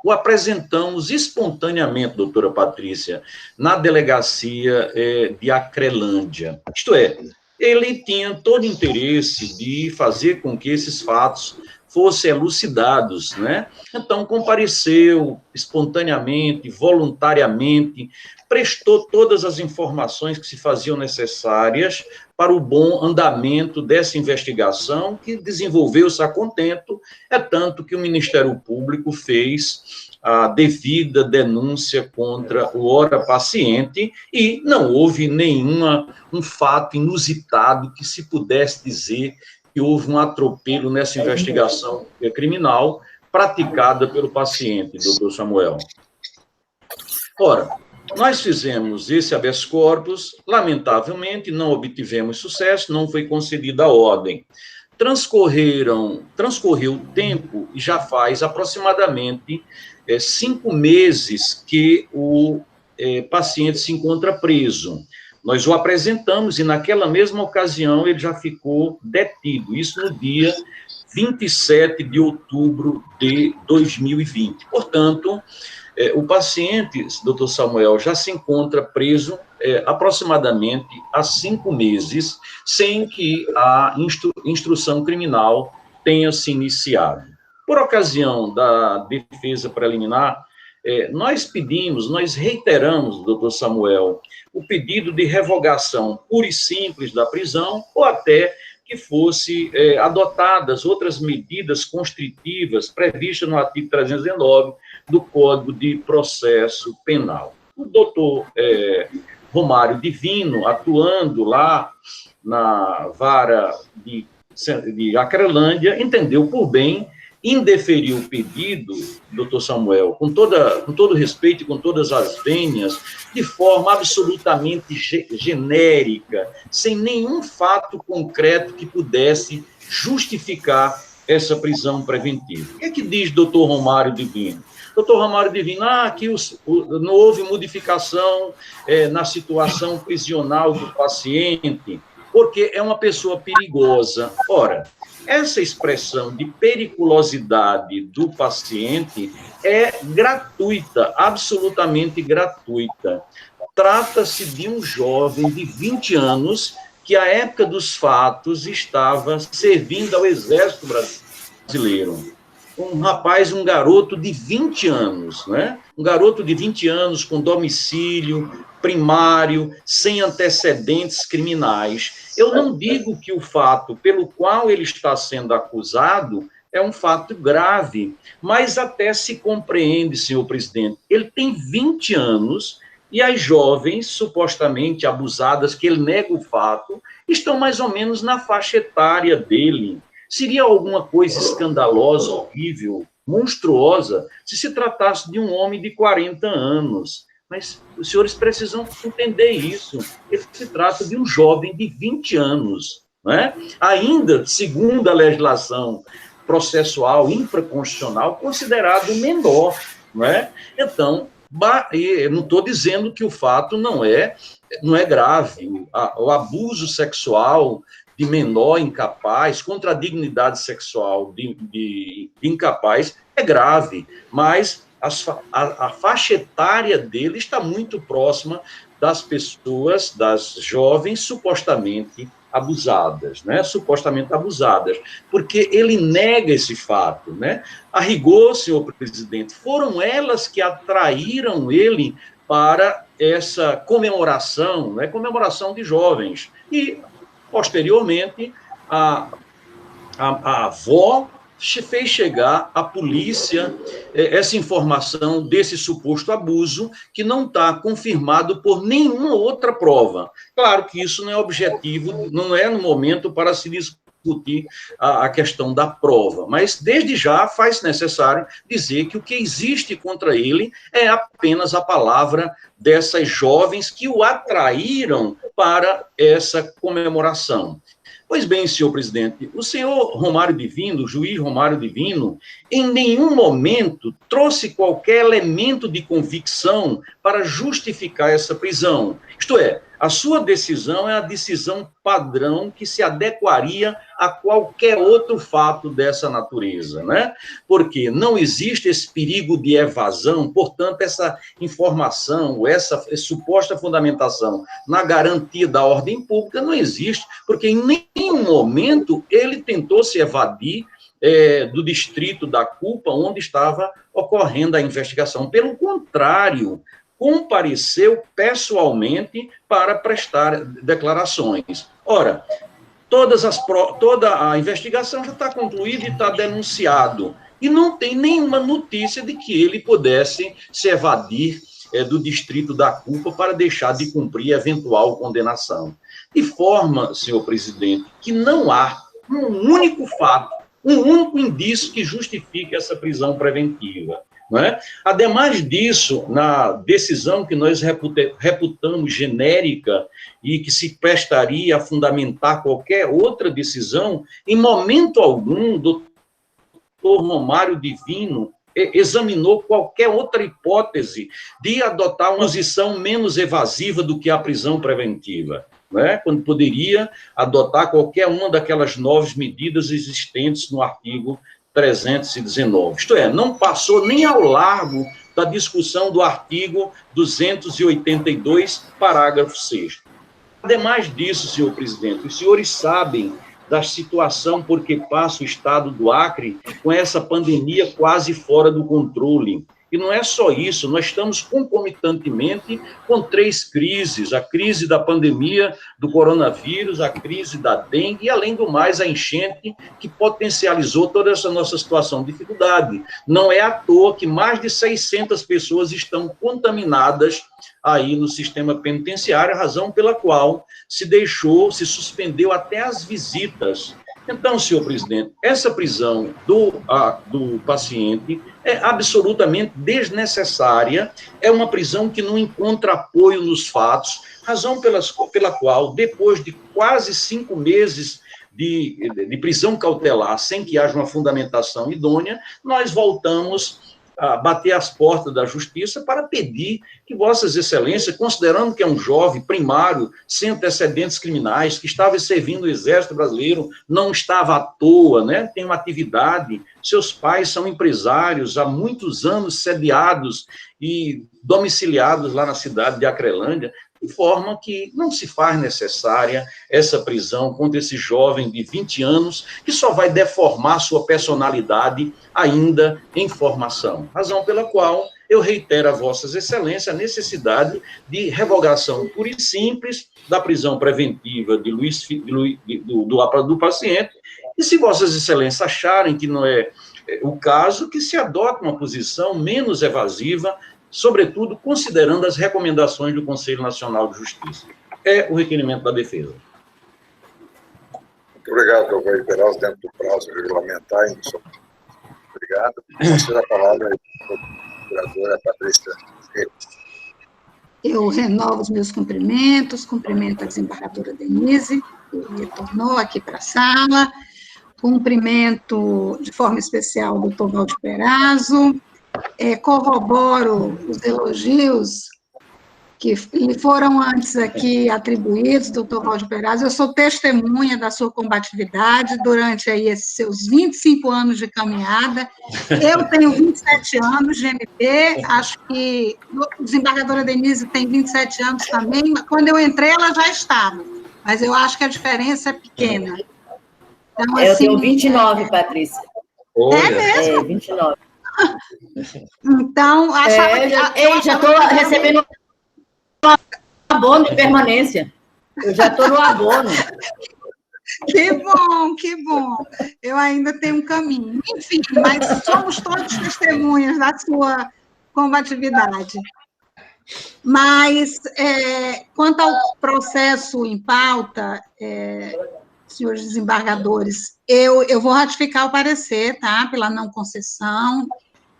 o apresentamos espontaneamente, doutora Patrícia, na delegacia de Acrelândia. Isto é, ele tinha todo interesse de fazer com que esses fatos fossem elucidados, né? Então, compareceu espontaneamente, voluntariamente, prestou todas as informações que se faziam necessárias para o bom andamento dessa investigação, que desenvolveu-se a contento, tanto que o Ministério Público fez a devida denúncia contra o ora paciente e não houve um fato inusitado que se pudesse dizer que houve um atropelo nessa investigação criminal praticada pelo paciente, doutor Samuel. Ora, nós fizemos esse habeas corpus, lamentavelmente não obtivemos sucesso, não foi concedida a ordem. Transcorreu o tempo e já faz aproximadamente 5 meses que o paciente se encontra preso. Nós o apresentamos e, naquela mesma ocasião, ele já ficou detido. Isso no dia 27 de outubro de 2020. Portanto, o paciente, doutor Samuel, já se encontra preso aproximadamente há 5 meses, sem que a instrução criminal tenha se iniciado. Por ocasião da defesa preliminar, nós reiteramos, doutor Samuel, o pedido de revogação pura e simples da prisão, ou até que fosse adotadas outras medidas constritivas previstas no artigo 319 do Código de Processo Penal. O doutor Romário Divino, atuando lá na vara de Acrelândia, entendeu por bem indeferiu o pedido, doutor Samuel, com todo respeito e com todas as vênias, de forma absolutamente genérica, sem nenhum fato concreto que pudesse justificar essa prisão preventiva. O que é que diz doutor Romário Divino? Doutor Romário Divino, aqui não houve modificação na situação prisional do paciente, porque é uma pessoa perigosa. Ora, essa expressão de periculosidade do paciente é gratuita, absolutamente gratuita. Trata-se de um jovem de 20 anos que, à época dos fatos, estava servindo ao Exército Brasileiro. Um garoto de 20 anos, né? Um garoto de 20 anos com domicílio primário, sem antecedentes criminais. Eu não digo que o fato pelo qual ele está sendo acusado é um fato grave, mas até se compreende, senhor presidente. Ele tem 20 anos e as jovens, supostamente abusadas, que ele nega o fato, estão mais ou menos na faixa etária dele. Seria alguma coisa escandalosa, horrível, monstruosa, se tratasse de um homem de 40 anos. Mas os senhores precisam entender isso. Ele se trata de um jovem de 20 anos. Né? Ainda, segundo a legislação processual infraconstitucional, considerado menor. Né? Então, eu não estou dizendo que o fato não é grave. O abuso sexual de menor incapaz, contra a dignidade sexual de incapaz, é grave, mas a faixa etária dele está muito próxima das pessoas, das jovens supostamente abusadas, né? Supostamente abusadas, porque ele nega esse fato, né? A rigor, senhor presidente, foram elas que atraíram ele para essa comemoração, né? Comemoração de jovens, e posteriormente, a avó fez chegar à polícia essa informação desse suposto abuso, que não está confirmado por nenhuma outra prova. Claro que isso não é objetivo, não é no momento para se discutir a questão da prova, mas desde já faz necessário dizer que o que existe contra ele é apenas a palavra dessas jovens que o atraíram para essa comemoração. Pois bem, senhor presidente, o senhor Romário Divino, o juiz Romário Divino, em nenhum momento trouxe qualquer elemento de convicção para justificar essa prisão. Isto é, a sua decisão é a decisão padrão que se adequaria a qualquer outro fato dessa natureza, né? Porque não existe esse perigo de evasão, portanto, essa informação, essa suposta fundamentação na garantia da ordem pública não existe, porque em nenhum momento ele tentou se evadir do distrito da culpa onde estava ocorrendo a investigação. Pelo contrário, compareceu pessoalmente para prestar declarações. Ora, toda a investigação já está concluída e está denunciado, e não tem nenhuma notícia de que ele pudesse se evadir do distrito da culpa para deixar de cumprir eventual condenação. De forma, senhor presidente, que não há um único fato, um único indício que justifique essa prisão preventiva. Não é? Ademais disso, na decisão que nós reputamos genérica e que se prestaria a fundamentar qualquer outra decisão, em momento algum, o doutor Romário Divino examinou qualquer outra hipótese de adotar uma posição menos evasiva do que a prisão preventiva, né? Quando poderia adotar qualquer uma daquelas 9 medidas existentes no artigo 319. Isto é, não passou nem ao largo da discussão do artigo 282, parágrafo 6º. Ademais disso, senhor presidente, os senhores sabem da situação por que passa o estado do Acre com essa pandemia quase fora do controle. E não é só isso, nós estamos concomitantemente com 3 crises, a crise da pandemia do coronavírus, a crise da dengue e, além do mais, a enchente que potencializou toda essa nossa situação de dificuldade. Não é à toa que mais de 600 pessoas estão contaminadas aí no sistema penitenciário, a razão pela qual se suspendeu até as visitas Então, senhor presidente, essa prisão do paciente é absolutamente desnecessária, é uma prisão que não encontra apoio nos fatos, razão pela qual, depois de quase 5 meses de prisão cautelar, sem que haja uma fundamentação idônea, nós voltamos a bater as portas da justiça para pedir que vossas excelências, considerando que é um jovem primário, sem antecedentes criminais, que estava servindo o Exército Brasileiro, não estava à toa, né? Tem uma atividade, seus pais são empresários, há muitos anos sediados e domiciliados lá na cidade de Acrelândia, de forma que não se faz necessária essa prisão contra esse jovem de 20 anos, que só vai deformar sua personalidade ainda em formação. Razão pela qual eu reitero a vossas excelências a necessidade de revogação pura e simples da prisão preventiva do paciente, e se vossas excelências acharem que não é o caso, que se adote uma posição menos evasiva, sobretudo considerando as recomendações do Conselho Nacional de Justiça. É o requerimento da defesa. Muito obrigado, doutor Perazzo, dentro do prazo regulamentar. Obrigado. Você a palavra aí, procuradora Patrícia. Eu renovo os meus cumprimentos, cumprimento a desembargadora Denise, que retornou aqui para a sala, cumprimento de forma especial o doutor Valdir Perazzo, corroboro os elogios que lhe foram antes aqui atribuídos, doutor Valdir Perazzo. Eu sou testemunha da sua combatividade durante aí esses seus 25 anos de caminhada. Eu tenho 27 anos de MP, acho que a desembargadora Denise tem 27 anos também, mas quando eu entrei ela já estava, mas eu acho que a diferença é pequena. Então, eu tenho 29, Patrícia. É mesmo? 29. Então, já estou recebendo abono de permanência. Eu já estou no abono. Que bom, que bom. Eu ainda tenho um caminho. Enfim, mas somos todos testemunhas da sua combatividade. Mas, quanto ao processo em pauta, senhores desembargadores, eu vou ratificar o parecer, tá? Pela não concessão.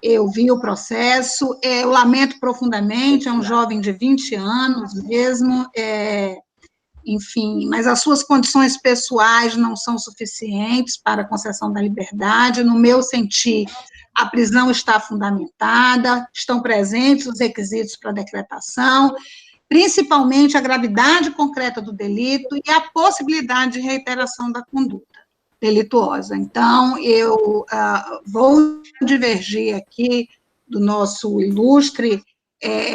Eu vi o processo, eu lamento profundamente, é um jovem de 20 anos mesmo, enfim, mas as suas condições pessoais não são suficientes para a concessão da liberdade. No meu sentir, a prisão está fundamentada, estão presentes os requisitos para a decretação, principalmente a gravidade concreta do delito e a possibilidade de reiteração da conduta delituosa. Então, eu vou divergir aqui do nosso ilustre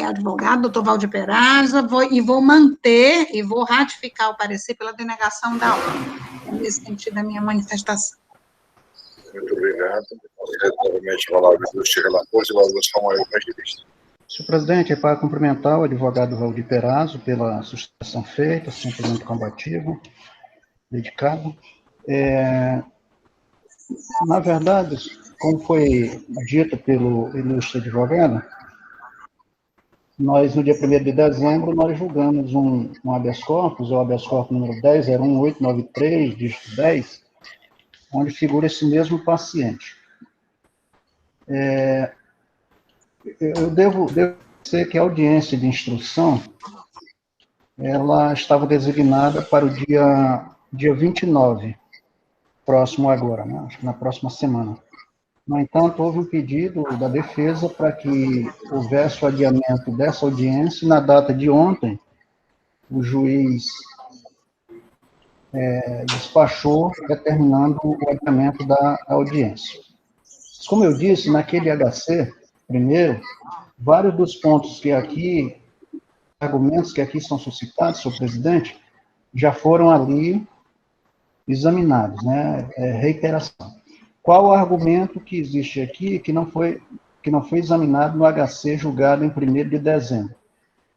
advogado, doutor Valdir Perazzo, e vou manter e vou ratificar o parecer pela denegação da ordem. Nesse sentido, a minha manifestação. Muito obrigado. Novamente, a palavra do ilustre relator, e o Samuel Evangelista. Senhor presidente, é para cumprimentar o advogado Valdir Perazzo pela sustentação feita, sempre muito combativo, dedicado. Na verdade, como foi dito pelo ilustre advogado, nós, no dia 1º de dezembro, nós julgamos um habeas corpus, o habeas corpus número 10.01893, dígito 10, onde figura esse mesmo paciente. Eu devo dizer que a audiência de instrução, ela estava designada para o dia 29, próximo agora, né? Acho que na próxima semana. No entanto, houve um pedido da defesa para que houvesse o adiamento dessa audiência, e na data de ontem, o juiz despachou, determinando o adiamento da audiência. Como eu disse, naquele HC, primeiro, vários dos pontos que aqui, argumentos que aqui são suscitados, senhor presidente, já foram ali examinados, né? Reiteração. Qual o argumento que existe aqui que não foi examinado no HC julgado em 1º de dezembro?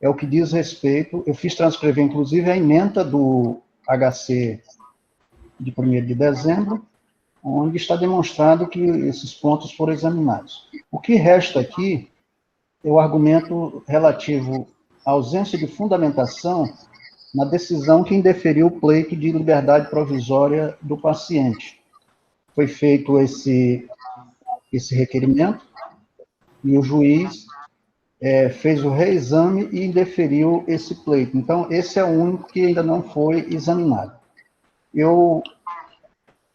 É o que diz respeito, eu fiz transcrever, inclusive, a ementa do HC de 1º de dezembro, onde está demonstrado que esses pontos foram examinados. O que resta aqui é o argumento relativo à ausência de fundamentação na decisão que indeferiu o pleito de liberdade provisória do paciente. Foi feito esse requerimento e o juiz fez o reexame e indeferiu esse pleito. Então, esse é o único que ainda não foi examinado. Eu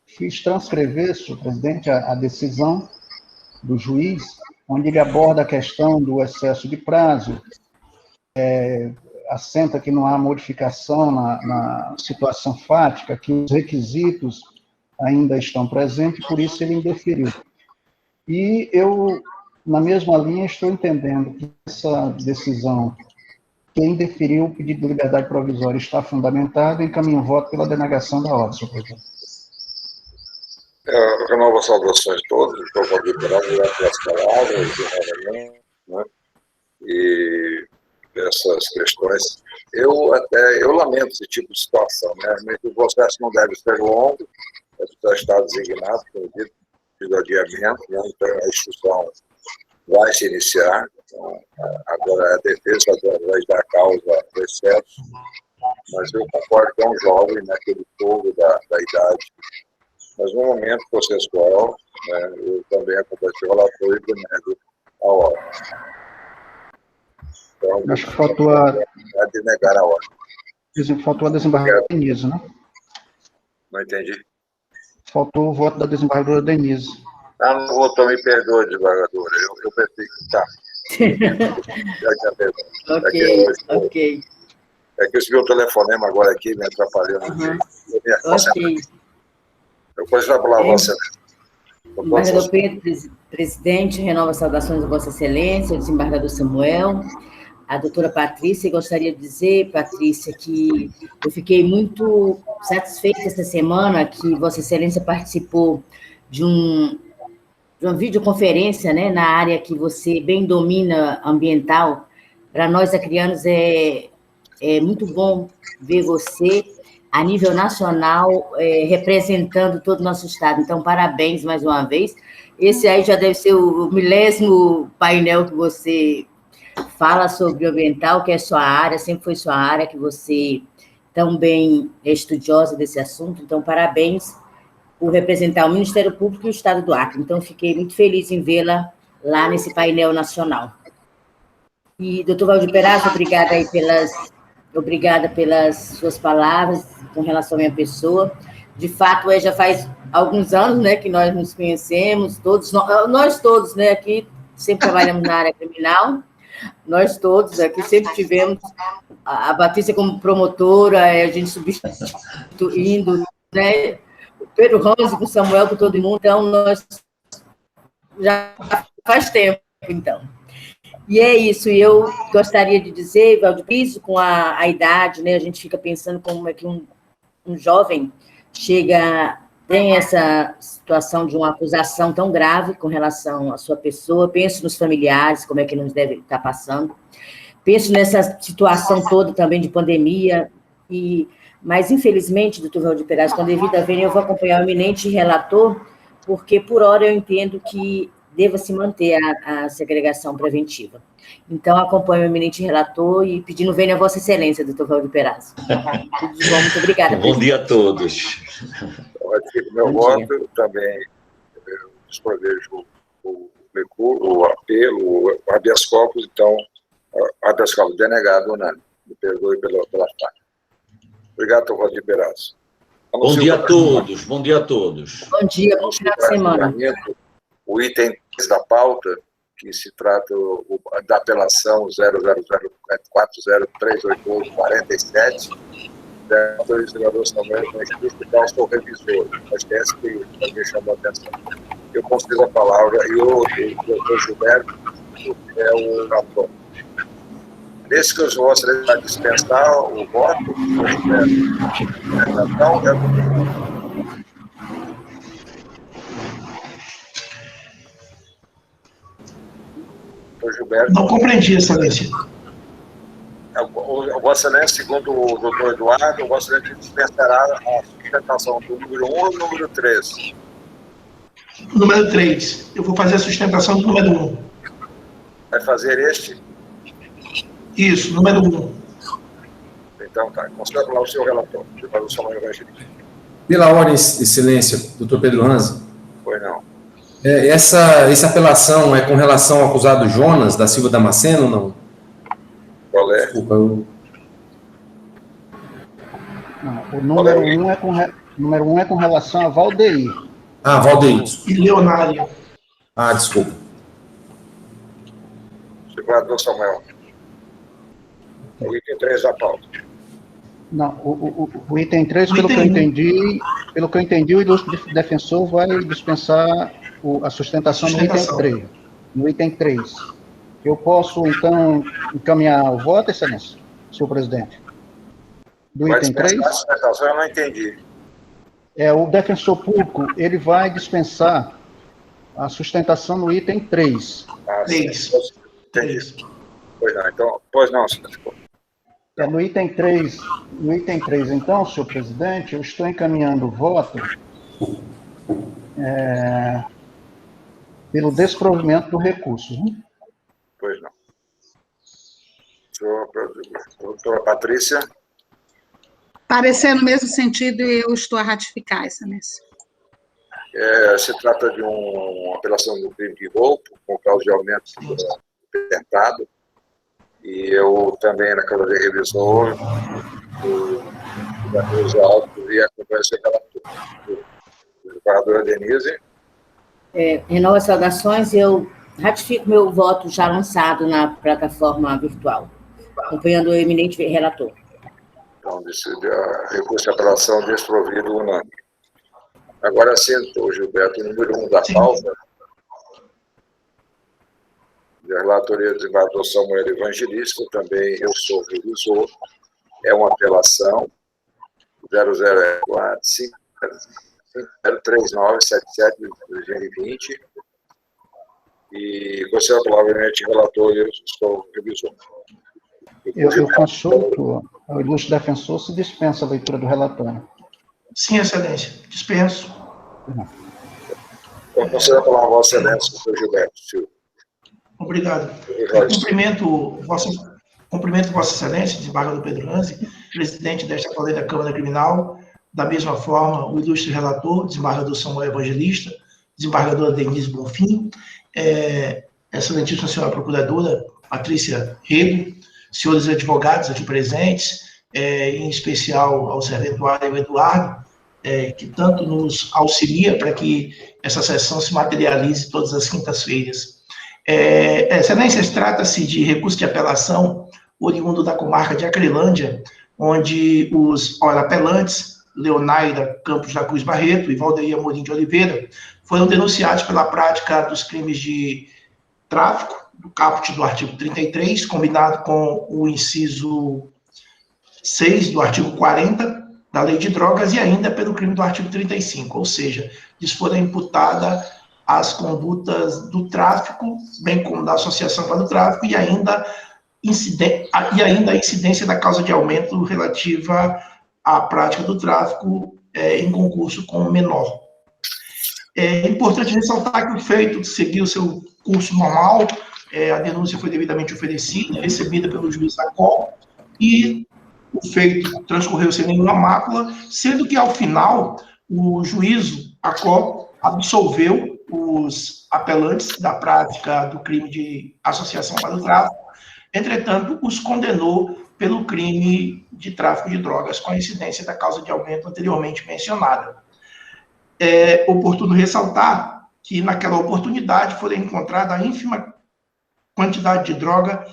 fiz transcrever, senhor presidente, a decisão do juiz, onde ele aborda a questão do excesso de prazo, assenta que não há modificação na situação fática, que os requisitos ainda estão presentes, por isso ele indeferiu. E eu, na mesma linha, estou entendendo que essa decisão, quem indeferiu o pedido de liberdade provisória está fundamentada, encaminho o voto pela denegação da ordem, senhor presidente. Eu renovo as saudações de todos, estou com a liberar pelas palavras, né? E essas questões. Eu lamento esse tipo de situação, né? O processo não deve ser longo, já está designado, como dito, de adiamento, né? Então a instrução vai se iniciar. Então, agora é a defesa através da causa do excesso, mas eu concordo que é um jovem naquele fogo da idade. Mas no momento processual, né, eu também acompanhei o relator e denego a ordem. Então, acho que faltou a denegar a ordem. Faltou a desembargadora Denise, né? Não entendi. Faltou o voto da desembargadora Denise. Não votou, me perdoe, desembargadora. Eu pensei que tá. Ok. É que eu recebi um telefonema agora aqui, me atrapalhando. Ok. Depois vai falar Vossa Excelência. Desembargador Pedro, presidente, renova as saudações de Vossa Excelência, o desembargador Samuel, a doutora Patrícia. Gostaria de dizer, Patrícia, que eu fiquei muito satisfeita esta semana que Vossa Excelência participou de uma videoconferência, né, na área que você bem domina, ambiental. Para nós, acrianos, é muito bom ver você a nível nacional, representando todo o nosso estado. Então, parabéns mais uma vez. Esse aí já deve ser o 10º painel que você fala sobre o ambiental, que é sua área, sempre foi sua área, que você também é estudiosa desse assunto. Então, parabéns por representar o Ministério Público e o Estado do Acre. Então, fiquei muito feliz em vê-la lá nesse painel nacional. E, doutor Valdir Perazzo, obrigada pelas suas palavras com relação à minha pessoa. De fato, já faz alguns anos, né, que nós nos conhecemos, nós todos, né, aqui sempre trabalhamos na área criminal, nós todos aqui sempre tivemos a Patrícia como promotora, a gente substituindo, né, o Pedro Ramos com o Samuel, com todo mundo, então nós já faz tempo, então. E é isso, e eu gostaria de dizer, Valdir, isso com a idade, né, a gente fica pensando como é que um jovem tem essa situação de uma acusação tão grave com relação à sua pessoa, penso nos familiares, como é que nos deve estar passando, penso nessa situação toda também de pandemia, mas infelizmente, doutor Valdir Perazzo, com devida vênia, eu vou acompanhar o eminente relator, porque por hora eu entendo que deva se manter a segregação preventiva. Então, acompanho o eminente relator e pedindo vênia a Vossa Excelência, doutor Valdir Perazzo. Tudo de bom, muito obrigada. Bom dia a todos. Meu voto também, desprovejo o apelo, o habeas corpus, então, habeas corpus denegado, unânime. Me perdoe pela falha. Obrigado, doutor Valdir Perazzo. Bom dia a todos, bom dia a todos. Bom dia, bom final de semana. O item da pauta, que se trata da apelação 000403847, do legislador Samuel, no Instituto sou revisor, mas essa que me chamou a atenção. Eu consigo a palavra, e o doutor Gilberto é o relator. Nesse que eu vou dispensar o voto, doutor Gilberto. Então, Gilberto. Não compreendi, Excelência. Vossa Excelência, segundo o doutor Eduardo, Vossa Excelência dispensará a sustentação do número 1 ou do número 3? Número 3. Eu vou fazer a sustentação do número 1. Vai fazer este? Isso, número 1. Então, tá. Considero a palavra o senhor relator, desembargador Samuel Evangelista. Pela ordem, excelência, doutor Pedro Ranzi. Pois não. Essa apelação é com relação ao acusado Jonas da Silva Damasceno ou não? Qual é? Desculpa, eu... Não, o número 1 é com relação a Valdeir. Ah, Valdeir. E Leonário. Ah, desculpa. Desembargador Samuel. O item 3 da pauta. Não, o item 3, pelo que eu entendi, o ilustre defensor vai dispensar a sustentação no item 3. No item 3. Eu posso, então, encaminhar o voto, excelência, senhor presidente? Do item 3? A sustentação eu não entendi. O defensor público, ele vai dispensar a sustentação no item 3. Ah, sim. Entendi. Pois não, então, senhor. No item 3, então, senhor presidente, eu estou encaminhando o voto pelo desprovimento do recurso. Pois não. Doutora Patrícia. Parecer no mesmo sentido, eu estou a ratificar, excelência. Se trata de uma apelação do crime de roubo, com causa de aumento do tentado. E eu também, na Câmara de Revisor, da Cruz Alto, e acompanho esse relator. Desembargadora Denise. Renova as saudações, eu ratifico meu voto já lançado na plataforma virtual, acompanhando o eminente relator. Então, recurso de apelação desprovido unânime. Agora, sentou, Gilberto, o número 1 da pauta. Da relatoria do desembargador Samuel Evangelista, também eu sou revisor, é uma apelação 003977 de 2020, e considero a palavra eminente relator e eu sou revisor. Eu consulto, o ilustre defensor se dispensa a leitura do relatório. Sim, excelência, dispenso. Eu considero a palavra Vossa Excelência, senhor Gilberto Silva. Obrigado. Cumprimento Vossa Excelência, desembargador Pedro Ranzi, presidente desta colega da Câmara Criminal, da mesma forma, o ilustre relator, desembargador Samuel Evangelista, desembargadora Denise Bonfim, excelentíssima senhora procuradora Patrícia Rego, senhores advogados aqui presentes, em especial ao serventuário Eduardo, que tanto nos auxilia para que essa sessão se materialize todas as quintas-feiras. Excelências, trata-se de recurso de apelação oriundo da comarca de Acrelândia, onde os apelantes, Leonaira Campos da Cruz Barreto e Valdeir Amorim de Oliveira, foram denunciados pela prática dos crimes de tráfico, do caput do artigo 33, combinado com o inciso 6 do artigo 40 da Lei de Drogas, e ainda pelo crime do artigo 35, ou seja, lhes foram imputadas as condutas do tráfico, bem como da associação para o tráfico, e ainda a incidência da causa de aumento relativa à prática do tráfico em concurso com o menor. É importante ressaltar que o feito seguiu seu curso normal, a denúncia foi devidamente oferecida, recebida pelo juiz da COL, e o feito transcorreu sem nenhuma mácula, sendo que, ao final, o juízo, a COL, absolveu os apelantes da prática do crime de associação para o tráfico, entretanto, os condenou pelo crime de tráfico de drogas, com a incidência da causa de aumento anteriormente mencionada. É oportuno ressaltar que, naquela oportunidade, foi encontrada a ínfima quantidade de droga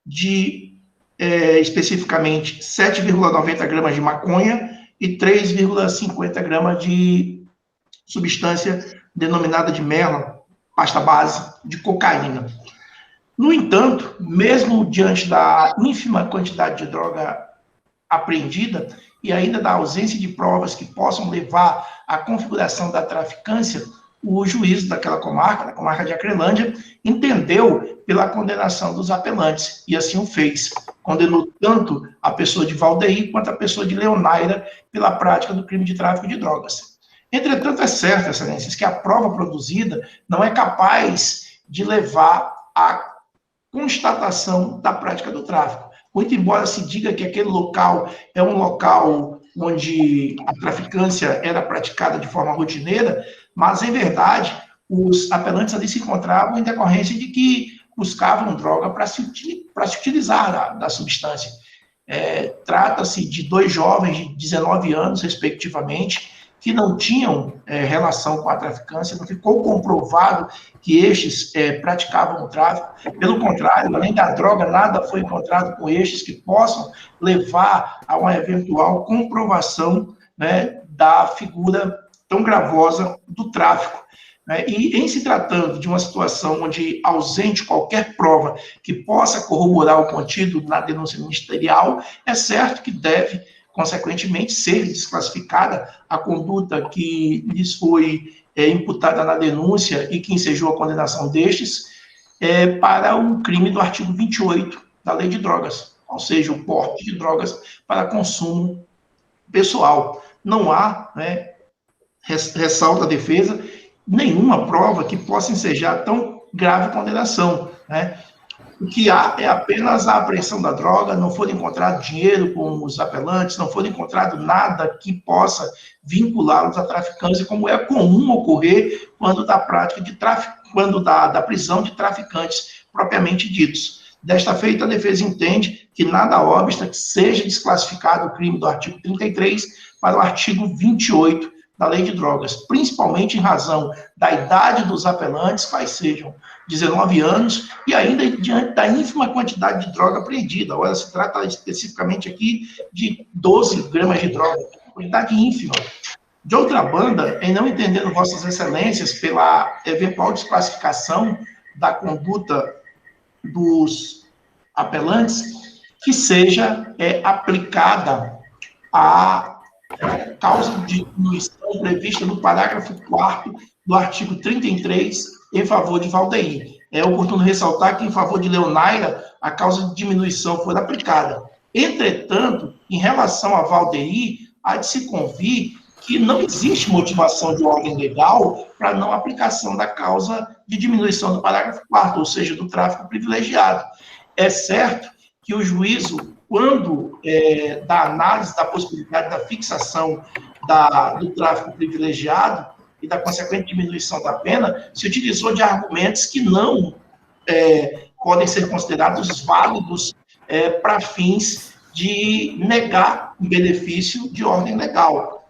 de, especificamente, 7,90 gramas de maconha e 3,50 gramas de substância denominada de mela, pasta base, de cocaína. No entanto, mesmo diante da ínfima quantidade de droga apreendida e ainda da ausência de provas que possam levar à configuração da traficância, o juiz daquela comarca, da comarca de Acrelândia, entendeu pela condenação dos apelantes, e assim o fez. Condenou tanto a pessoa de Valdeir quanto a pessoa de Leonaira pela prática do crime de tráfico de drogas. Entretanto, é certo, excelências, que a prova produzida não é capaz de levar à constatação da prática do tráfico. muito embora se diga que aquele local é um local onde a traficância era praticada de forma rotineira, mas, em verdade, os apelantes ali se encontravam em decorrência de que buscavam droga para se utilizar da substância. Trata-se de 2 jovens de 19 anos, respectivamente, que não tinham relação com a traficância, não ficou comprovado que estes praticavam o tráfico. Pelo contrário, além da droga, nada foi encontrado com estes que possam levar a uma eventual comprovação, né, da figura tão gravosa do tráfico. E em se tratando de uma situação onde ausente qualquer prova que possa corroborar o contido na denúncia ministerial, é certo que deve, consequentemente, ser desclassificada a conduta que lhes foi imputada na denúncia e que ensejou a condenação destes para o crime do artigo 28 da Lei de Drogas, ou seja, o porte de drogas para consumo pessoal. Não há, né, ressalta a defesa, nenhuma prova que possa ensejar tão grave condenação, né? O que há é apenas a apreensão da droga, não foi encontrado dinheiro com os apelantes, não foi encontrado nada que possa vinculá-los à traficância, como é comum ocorrer quando da prática de tráfico, quando da prisão de traficantes propriamente ditos. Desta feita, a defesa entende que nada obsta que seja desclassificado o crime do artigo 33 para o artigo 28 da Lei de Drogas, principalmente em razão da idade dos apelantes, quais sejam 19 anos, e ainda diante da ínfima quantidade de droga apreendida. Agora, se trata especificamente aqui de 12 gramas de droga, quantidade ínfima. De outra banda, em não entendendo vossas excelências pela eventual desclassificação da conduta dos apelantes, que seja aplicada a causa de diminuição prevista no parágrafo 4º do artigo 33, em favor de Valdeir. É oportuno ressaltar que, em favor de Leonaira, a causa de diminuição foi aplicada. Entretanto, em relação a Valdeir, há de se convir que não existe motivação de ordem legal para não aplicação da causa de diminuição do parágrafo 4º, ou seja, do tráfico privilegiado. É certo que o juízo, quando da análise da possibilidade da fixação do tráfico privilegiado e da consequente diminuição da pena, se utilizou de argumentos que não podem ser considerados válidos para fins de negar um benefício de ordem legal,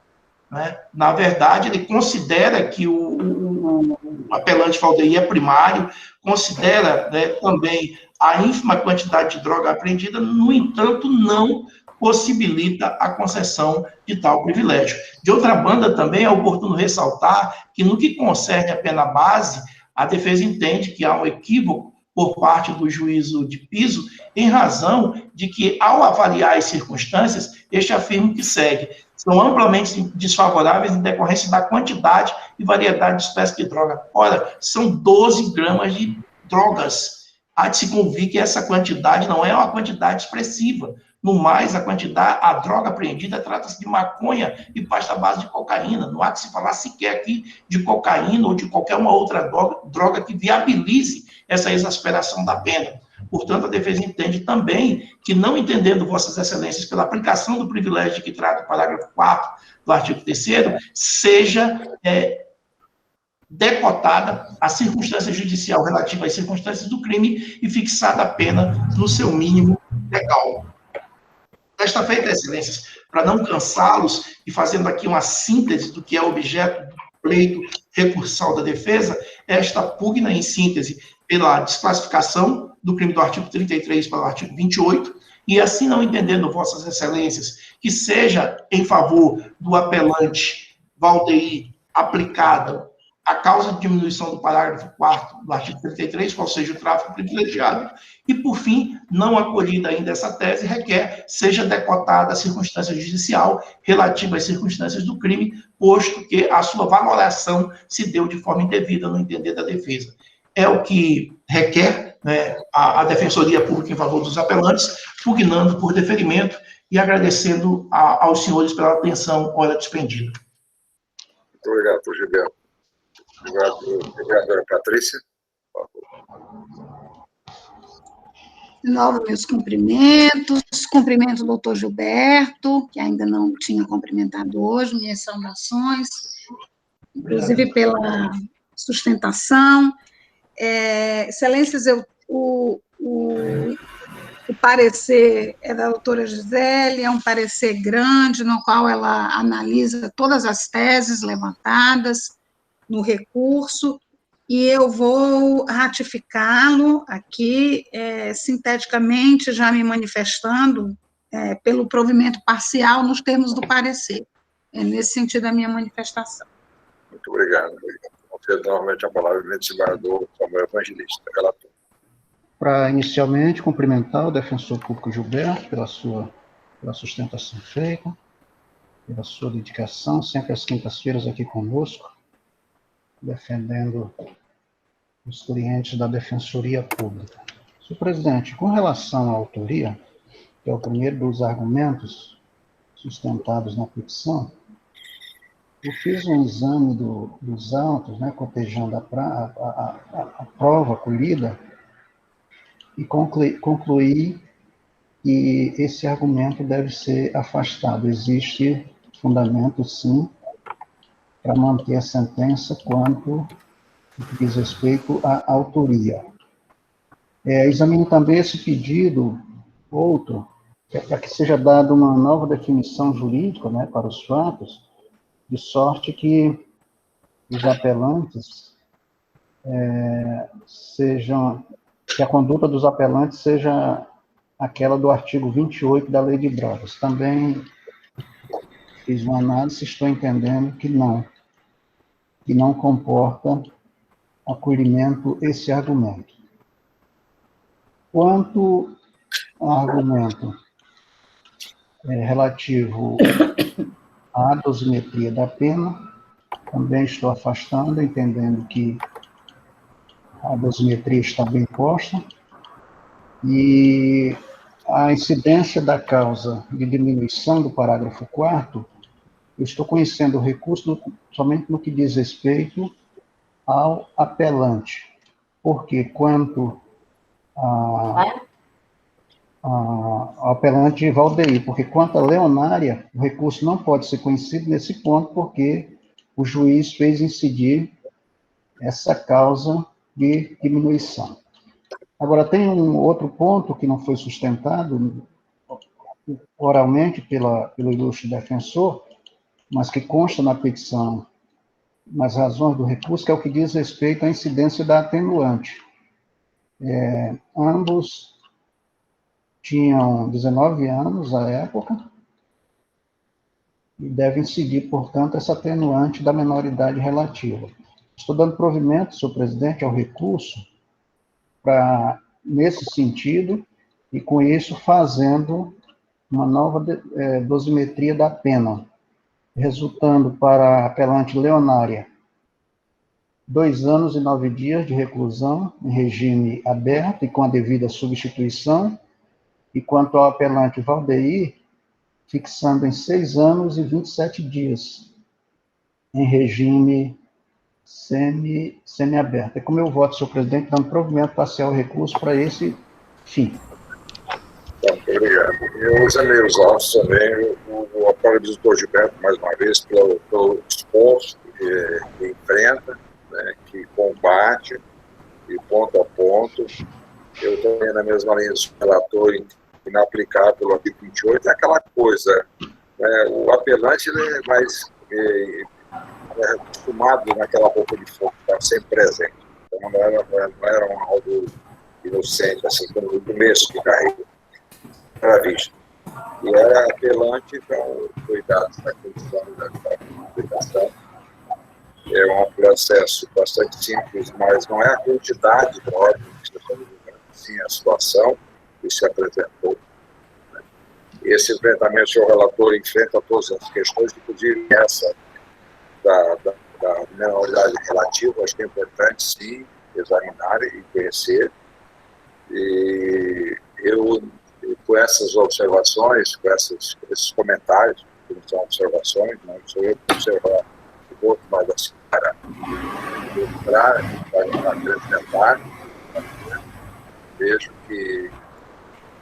né? Na verdade, ele considera que o apelante Valdeir é primário, considera, né, também a ínfima quantidade de droga apreendida, no entanto, não possibilita a concessão de tal privilégio. De outra banda, também é oportuno ressaltar que, no que concerne a pena base, a defesa entende que há um equívoco por parte do juízo de piso, em razão de que, ao avaliar as circunstâncias, este afirma que segue: são amplamente desfavoráveis em decorrência da quantidade e variedade de espécies de droga. Ora, são 12 gramas de drogas. Há de se convir que essa quantidade não é uma quantidade expressiva. No mais, a droga apreendida trata-se de maconha e pasta base de cocaína. Não há que se falar sequer aqui de cocaína ou de qualquer uma outra droga que viabilize essa exasperação da pena. Portanto, a defesa entende também que, não entendendo vossas excelências pela aplicação do privilégio de que trata o parágrafo 4º do artigo 3º, seja decotada a circunstância judicial relativa às circunstâncias do crime e fixada a pena no seu mínimo legal. Desta feita, excelências, para não cansá-los e fazendo aqui uma síntese do que é objeto do pleito recursal da defesa, esta pugna em síntese pela desclassificação do crime do artigo 33 para o artigo 28, e assim não entendendo vossas excelências que seja em favor do apelante Valdeir aplicada a causa de diminuição do parágrafo 4º do artigo 33, qual seja o tráfico privilegiado, e, por fim, não acolhida ainda essa tese, requer seja decotada a circunstância judicial relativa às circunstâncias do crime, posto que a sua valoração se deu de forma indevida no entender da defesa. É o que requer, né, a Defensoria Pública em favor dos apelantes, pugnando por deferimento e agradecendo aos senhores pela atenção hora despendida. Muito obrigado, Gilberto. Obrigado, vereadora Patrícia. De novo, meus cumprimentos. Cumprimento o doutor Gilberto, que ainda não tinha cumprimentado hoje, minhas saudações, inclusive pela sustentação. Excelências, o parecer é da doutora Gisele, é um parecer grande, no qual ela analisa todas as teses levantadas no recurso, e eu vou ratificá-lo aqui, sinteticamente, já me manifestando pelo provimento parcial nos termos do parecer. É nesse sentido a minha manifestação. Muito obrigado. Concedo novamente a palavra ao desembargador Samuel Evangelista, relator. Para, inicialmente, cumprimentar o defensor público Gilberto pela sustentação feita, pela sua dedicação, sempre às quintas-feiras aqui conosco, defendendo os clientes da Defensoria Pública. Senhor presidente, com relação à autoria, que é o primeiro dos argumentos sustentados na petição, eu fiz um exame dos autos, né, cotejando a prova colhida, e concluí que esse argumento deve ser afastado. Existe fundamento, sim, para manter a sentença quanto diz respeito à autoria. Examino também esse pedido, outro, para que seja dada uma nova definição jurídica, né, para os fatos, de sorte que os apelantes que a conduta dos apelantes seja aquela do artigo 28 da Lei de Drogas. Também fiz uma análise, estou entendendo que não comporta acolhimento esse argumento. Quanto ao argumento relativo à dosimetria da pena, também estou afastando, entendendo que a dosimetria está bem posta, e a incidência da causa de diminuição do parágrafo 4º, eu estou conhecendo o recurso somente no que diz respeito ao apelante, porque quanto ao apelante Valdeir, porque quanto à Leonária, o recurso não pode ser conhecido nesse ponto, porque o juiz fez incidir essa causa de diminuição. Agora, tem um outro ponto que não foi sustentado oralmente pelo ilustre defensor, mas que consta na petição, nas razões do recurso, que é o que diz respeito à incidência da atenuante. Ambos tinham 19 anos à época e devem seguir, portanto, essa atenuante da menoridade relativa. Estou dando provimento, senhor presidente, ao recurso nesse sentido, e com isso fazendo uma nova dosimetria da pena, resultando para a apelante Leonária 2 anos e 9 dias de reclusão em regime aberto e com a devida substituição, e quanto ao apelante Valdeir, fixando em 6 anos e 27 dias em regime semiaberto. É como eu voto, senhor presidente, dando provimento parcial ao recurso para esse fim. Muito obrigado. Eu examinei os autos também, o apoio do doutor Gilberto, mais uma vez, pelo esforço que enfrenta, né, que combate, e ponto a ponto. Eu também, na mesma linha do relator, em aplicar pelo artigo 28, é aquela coisa, né, o apelante ele é mais acostumado naquela boca de fogo, estava sempre presente. Então, não era algo inocente, assim, como no começo de carreira, era visto. E era apelante, então, cuidado na condição da publicação. É um processo bastante simples, mas não é a quantidade de ordem que está sendo julgada, sim a situação que se apresentou. Né? Esse enfrentamento, o senhor relator enfrenta todas as questões, inclusive essa da menoridade relativa, acho que é importante, sim, examinar e conhecer. E eu, com essas observações, com esses comentários, que não são observações, não sou eu que observar o outro, mas assim, para ilustrar, para apresentar, vejo que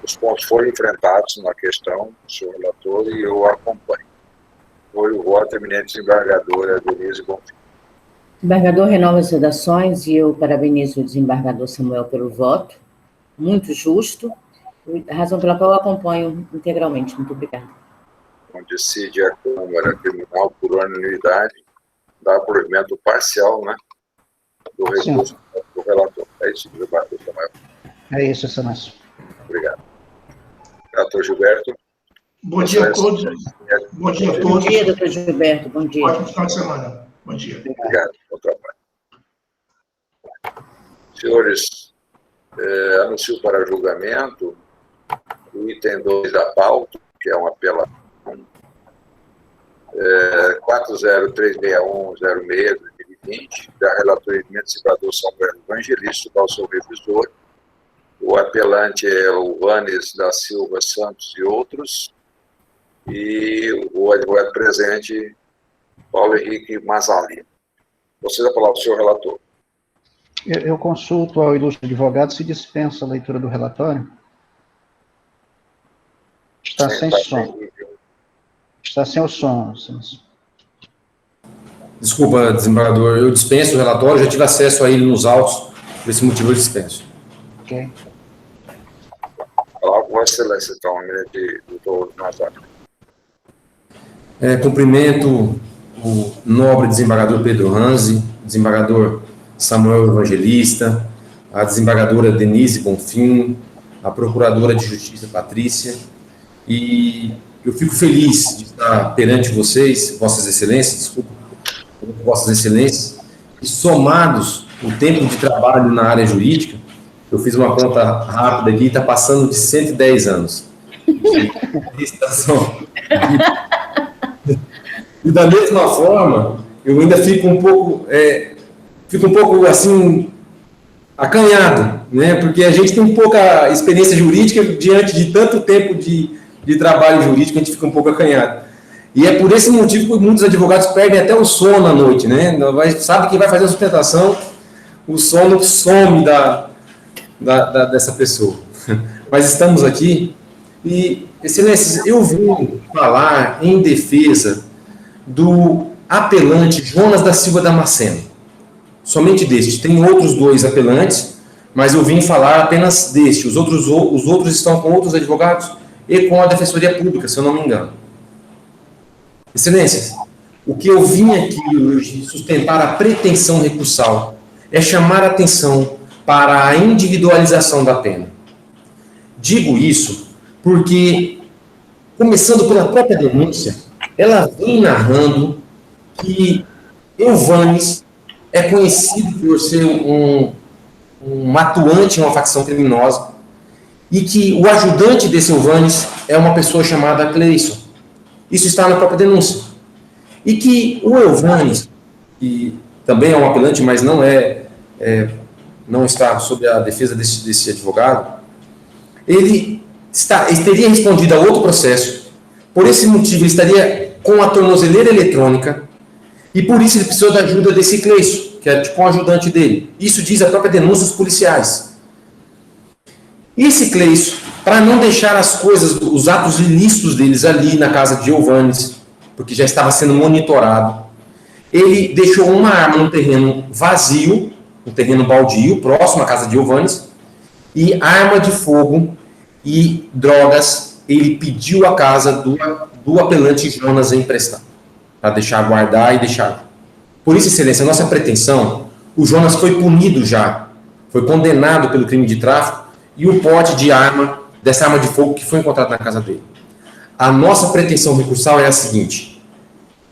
os pontos foram enfrentados na questão, o senhor relator, e eu acompanho. Foi o voto eminente desembargadora Denise Bonfim. O desembargador renova as saudações e eu parabenizo o desembargador Samuel pelo voto, muito justo, a razão pela qual eu acompanho integralmente. Muito obrigada. Então, decide a Câmara Criminal por unanimidade dar provimento parcial, né, do recurso do relator. É isso, desembargador Samuel. É isso, excelência. Obrigado. Relator Gilberto. Bom dia a todos. Bom dia a todos. Bom dia, doutor Gilberto. Bom dia. Ótimo final de semana. Bom dia. Obrigado. Bom trabalho. Senhores, anuncio para julgamento o item 2 da pauta, que é uma apelação 40361006-2020, da relatoria do desembargador Samuel Evangelista, qual sou revisor. O apelante é o Vanes da Silva Santos e outros, e o advogado presente, Paulo Henrique Mazali. Você dá a palavra ao senhor relator. Eu consulto ao ilustre advogado se dispensa a leitura do relatório. Está sem som. Está sem o som, excelência. Desculpa, desembargador, eu dispenso o relatório, já tive acesso a ele nos autos, por esse motivo eu dispenso. Ok. Falar com Vossa Excelência, então, doutor Nazar. Cumprimento o nobre desembargador Pedro Ranzi, desembargador Samuel Evangelista, a desembargadora Denise Bonfim, a procuradora de Justiça Patrícia, e eu fico feliz de estar perante vocês, Vossas Excelências, Vossas Excelências, e somados o tempo de trabalho na área jurídica, eu fiz uma conta rápida aqui, está passando de 110 anos. E da mesma forma, eu ainda fico um pouco assim, acanhado, né? Porque a gente tem pouca experiência jurídica diante de tanto tempo de trabalho jurídico, a gente fica um pouco acanhado. E é por esse motivo que muitos advogados perdem até o sono à noite, né? Sabe que vai fazer a sustentação, o sono some dessa pessoa. Mas estamos aqui e, excelências, eu vim falar em defesa do apelante Jonas da Silva Damasceno. Somente deste. Tem outros 2 apelantes, mas eu vim falar apenas deste. Os outros estão com outros advogados e com a Defensoria Pública, se eu não me engano. Excelências, o que eu vim aqui hoje sustentar a pretensão recursal é chamar a atenção para a individualização da pena. Digo isso porque, começando pela própria denúncia, ela vem narrando que Elvanes é conhecido por ser um atuante em uma facção criminosa e que o ajudante desse Elvanes é uma pessoa chamada Cleison. Isso está na própria denúncia. E que o Elvanes, que também é um apelante, mas não está sob a defesa desse advogado, ele teria respondido a outro processo. Por esse motivo, ele estaria com a tornozeleira eletrônica e por isso ele precisou da ajuda desse Cleison, que é tipo um ajudante dele. Isso diz a própria denúncia dos policiais. E esse Cleison, para não deixar as coisas, os atos ilícitos deles ali na casa de Elvanes, porque já estava sendo monitorado, ele deixou uma arma no terreno vazio, um terreno baldio, próximo à casa de Elvanes, e arma de fogo e drogas, ele pediu a casa do apelante Jonas emprestar, para deixar guardar e deixar. Por isso, excelência, a nossa pretensão, o Jonas foi punido já, foi condenado pelo crime de tráfico, e o porte de arma, dessa arma de fogo que foi encontrada na casa dele. A nossa pretensão recursal é a seguinte,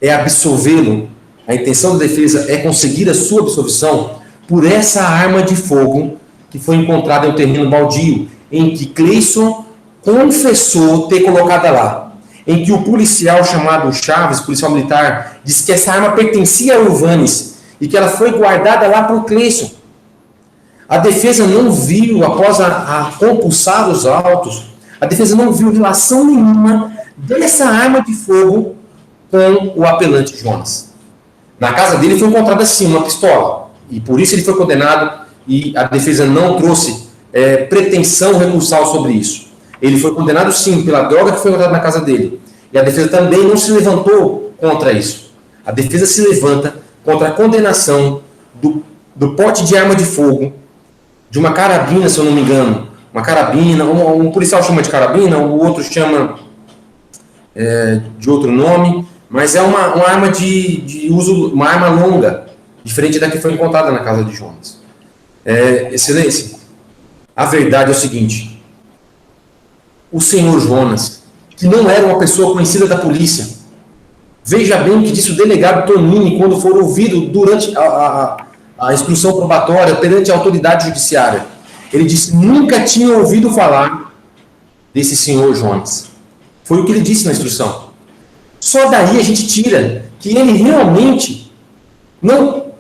é absolvê-lo, a intenção da defesa é conseguir a sua absolvição por essa arma de fogo que foi encontrada em um terreno baldio, em que Cleison confessou ter colocada lá, em que o policial chamado Chaves, policial militar, disse que essa arma pertencia a Elvanes e que ela foi guardada lá por Cleison. A defesa não viu, após a compulsar os autos, a defesa não viu relação nenhuma dessa arma de fogo com o apelante Jonas. Na casa dele foi encontrada, sim, uma pistola. E por isso ele foi condenado e a defesa não trouxe pretensão recursal sobre isso. Ele foi condenado, sim, pela droga que foi encontrada na casa dele. E a defesa também não se levantou contra isso. A defesa se levanta contra a condenação do porte de arma de fogo, de uma carabina, se eu não me engano. Uma carabina, um policial chama de carabina, o outro chama de outro nome, mas é uma arma de uso, uma arma longa, diferente da que foi encontrada na casa de Jonas. Excelência, a verdade é o seguinte: o senhor Jonas, que não era uma pessoa conhecida da polícia, veja bem o que disse o delegado Tonini quando for ouvido durante a instrução probatória perante a autoridade judiciária. Ele disse: nunca tinha ouvido falar desse senhor Jonas. Foi o que ele disse na instrução. Só daí a gente tira que ele realmente não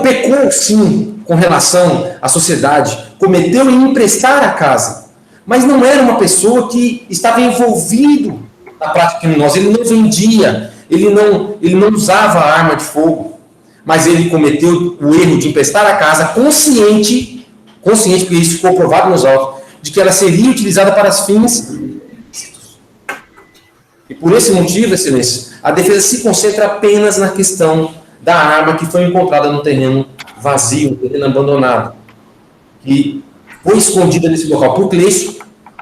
pecou sim com relação à sociedade, cometeu em emprestar a casa, mas não era uma pessoa que estava envolvido na prática criminosa. Ele não vendia, ele não usava a arma de fogo, mas ele cometeu o erro de emprestar a casa consciente, porque isso ficou provado nos autos, de que ela seria utilizada para os fins. E por esse motivo, excelência, a defesa se concentra apenas na questão da arma que foi encontrada no terreno vazio, no terreno abandonado, que foi escondida nesse local por Cleison,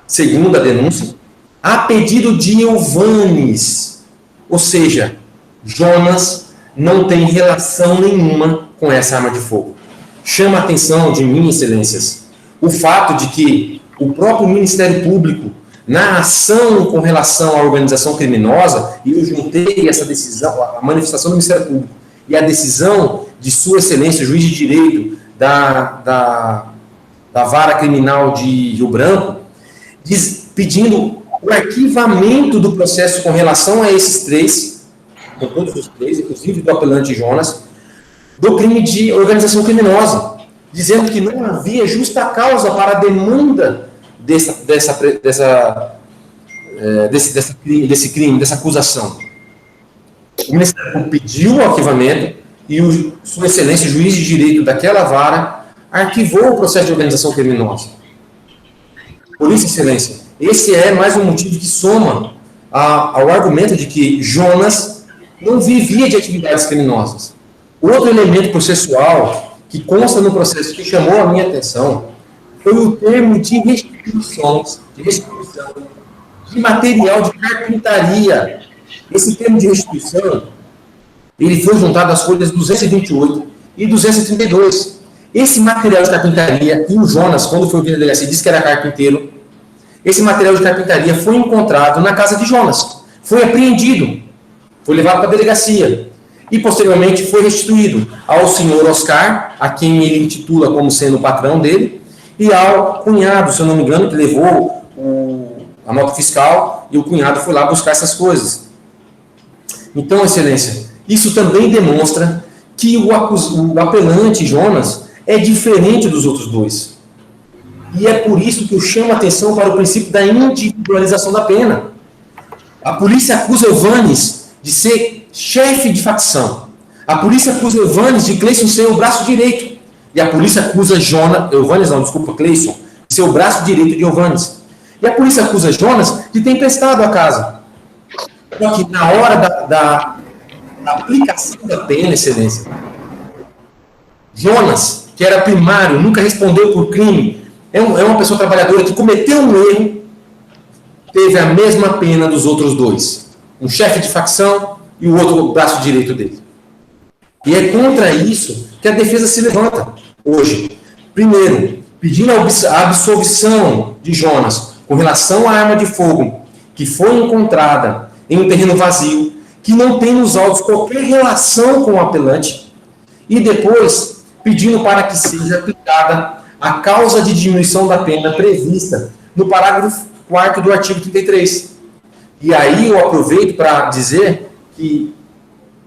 segundo a denúncia, a pedido de Eulvanes. Ou seja, Jonas não tem relação nenhuma com essa arma de fogo. Chama a atenção de mim, excelências, o fato de que o próprio Ministério Público, na ação com relação à organização criminosa, e eu juntei essa decisão, a manifestação do Ministério Público, e a decisão de Sua Excelência, juiz de direito da Vara Criminal de Rio Branco, pedindo o arquivamento do processo com relação a esses três, com todos os três, inclusive do apelante Jonas, do crime de organização criminosa, dizendo que não havia justa causa para a demanda desse crime, dessa acusação. O Ministério Público pediu o arquivamento e Sua Excelência, juiz de direito daquela vara, arquivou o processo de organização criminosa. Por isso, Excelência, esse é mais um motivo que soma ao argumento de que Jonas não vivia de atividades criminosas. Outro elemento processual que consta no processo que chamou a minha atenção foi o termo de restituição de material de carpintaria. Esse termo de restituição, ele foi juntado às folhas 228 e 232. Esse material de carpintaria, e o Jonas, quando foi ouvido na delegacia, disse que era carpinteiro. Esse material de carpintaria foi encontrado na casa de Jonas. Foi apreendido, foi levado para a delegacia e, posteriormente, foi restituído ao senhor Oscar, a quem ele intitula como sendo o patrão dele, e ao cunhado, se eu não me engano, que levou a nota fiscal, e o cunhado foi lá buscar essas coisas. Então, Excelência, isso também demonstra que o apelante Jonas é diferente dos outros dois. E é por isso que eu chamo a atenção para o princípio da individualização da pena. A polícia acusa Eulvanes de ser chefe de facção. A polícia acusa Eulvanes de Cleison ser o braço direito. E a polícia acusa Cleison, de ser o braço direito de Eulvanes. E a polícia acusa Jonas de ter emprestado a casa. Só que na hora da aplicação da pena, Excelência, Jonas, que era primário, nunca respondeu por crime, é uma pessoa trabalhadora que cometeu um erro, teve a mesma pena dos outros dois. Um chefe de facção e o outro braço direito dele. E é contra isso que a defesa se levanta hoje. Primeiro, pedindo a absolvição de Jonas com relação à arma de fogo que foi encontrada em um terreno vazio, que não tem nos autos qualquer relação com o apelante, e depois pedindo para que seja aplicada a causa de diminuição da pena prevista no parágrafo 4º do artigo 33. E aí eu aproveito para dizer que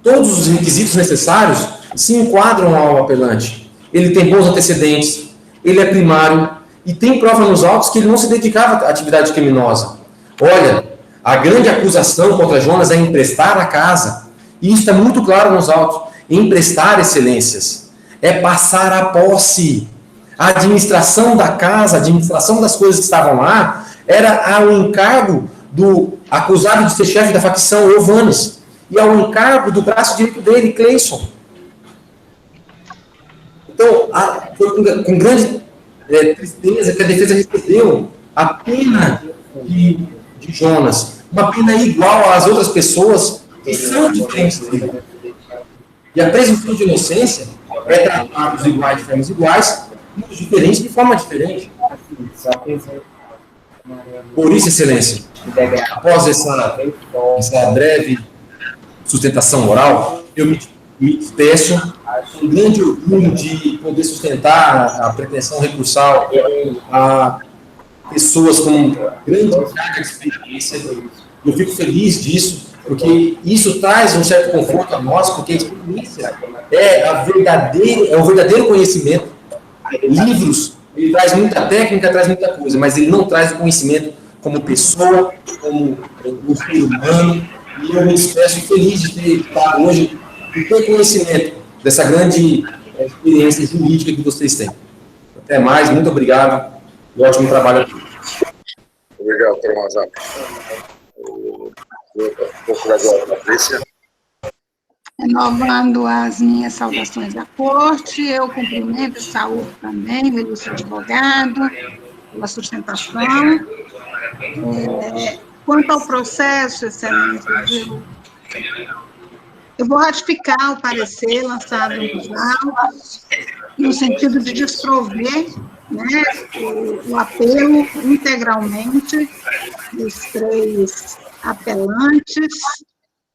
todos os requisitos necessários se enquadram ao apelante. Ele tem bons antecedentes, ele é primário, e tem prova nos autos que ele não se dedicava à atividade criminosa. Olha, a grande acusação contra Jonas é emprestar a casa, e isso está muito claro nos autos. Emprestar, excelências, é passar a posse. A administração da casa, a administração das coisas que estavam lá, era ao encargo do acusado de ser chefe da facção, Eovanes, e ao encargo do braço direito dele, Cleison. Então, foi com grande tristeza que a defesa recebeu a pena de Jonas, uma pena igual às outras pessoas que são diferentes dele. E a presunção de inocência é tratar os iguais de formas iguais, e os diferentes de forma diferente. Por isso, Excelência, após essa breve sustentação oral, eu me despeço com grande orgulho de poder sustentar a pretensão recursal a pessoas com grande carga de experiência. Eu fico feliz disso, porque isso traz um certo conforto a nós, porque a experiência é o verdadeiro conhecimento. Livros, ele traz muita técnica, traz muita coisa, mas ele não traz o conhecimento como pessoa, como um ser humano. E eu me despeço feliz de ter estado hoje e ter conhecimento dessa grande experiência jurídica que vocês têm. Até mais, muito obrigado e ótimo trabalho a todos. Obrigado, Dr. Mazzato. Procuradora Patrícia. Renovando as minhas saudações à corte, eu cumprimento e saúdo também o ilustre advogado pela sustentação. Quanto ao processo, Excelência, eu vou ratificar o parecer lançado nos autos, no sentido de desprover, né, o apelo integralmente dos 3 apelantes,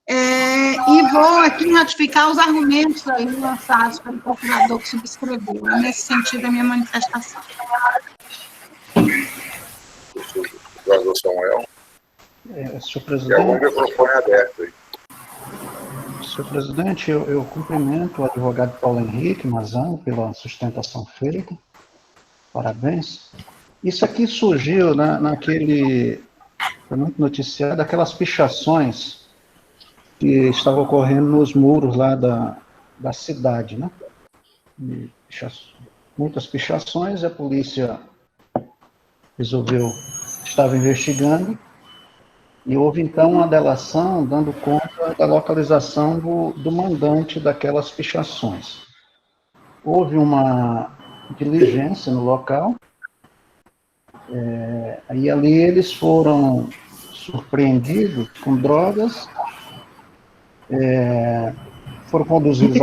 e vou aqui ratificar os argumentos aí lançados pelo procurador que subscreveu. Nesse sentido, a minha manifestação. Procurador Samuel. Senhor Tem algum presidente, microfone aberto aí. senhor presidente, eu cumprimento o advogado Paulo Henrique Mazão pela sustentação feita. Parabéns. Isso aqui surgiu foi muito noticiado, aquelas pichações que estavam ocorrendo nos muros lá da cidade, né? Muitas pichações, a polícia estava investigando, e houve então uma delação dando conta da localização do mandante daquelas pichações. Houve uma diligência no local, e ali eles foram surpreendidos com drogas, foram conduzidos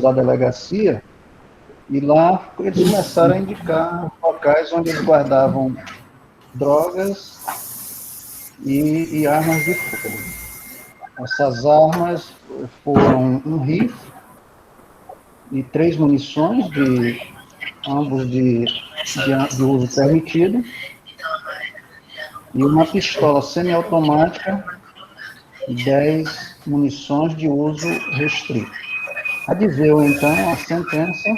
à delegacia, e lá eles começaram a indicar locais onde eles guardavam drogas e armas de fogo. Essas armas foram um rifle e 3 munições, ambos de uso permitido, e uma pistola semiautomática, 10 munições de uso restrito. Adveu, então, a sentença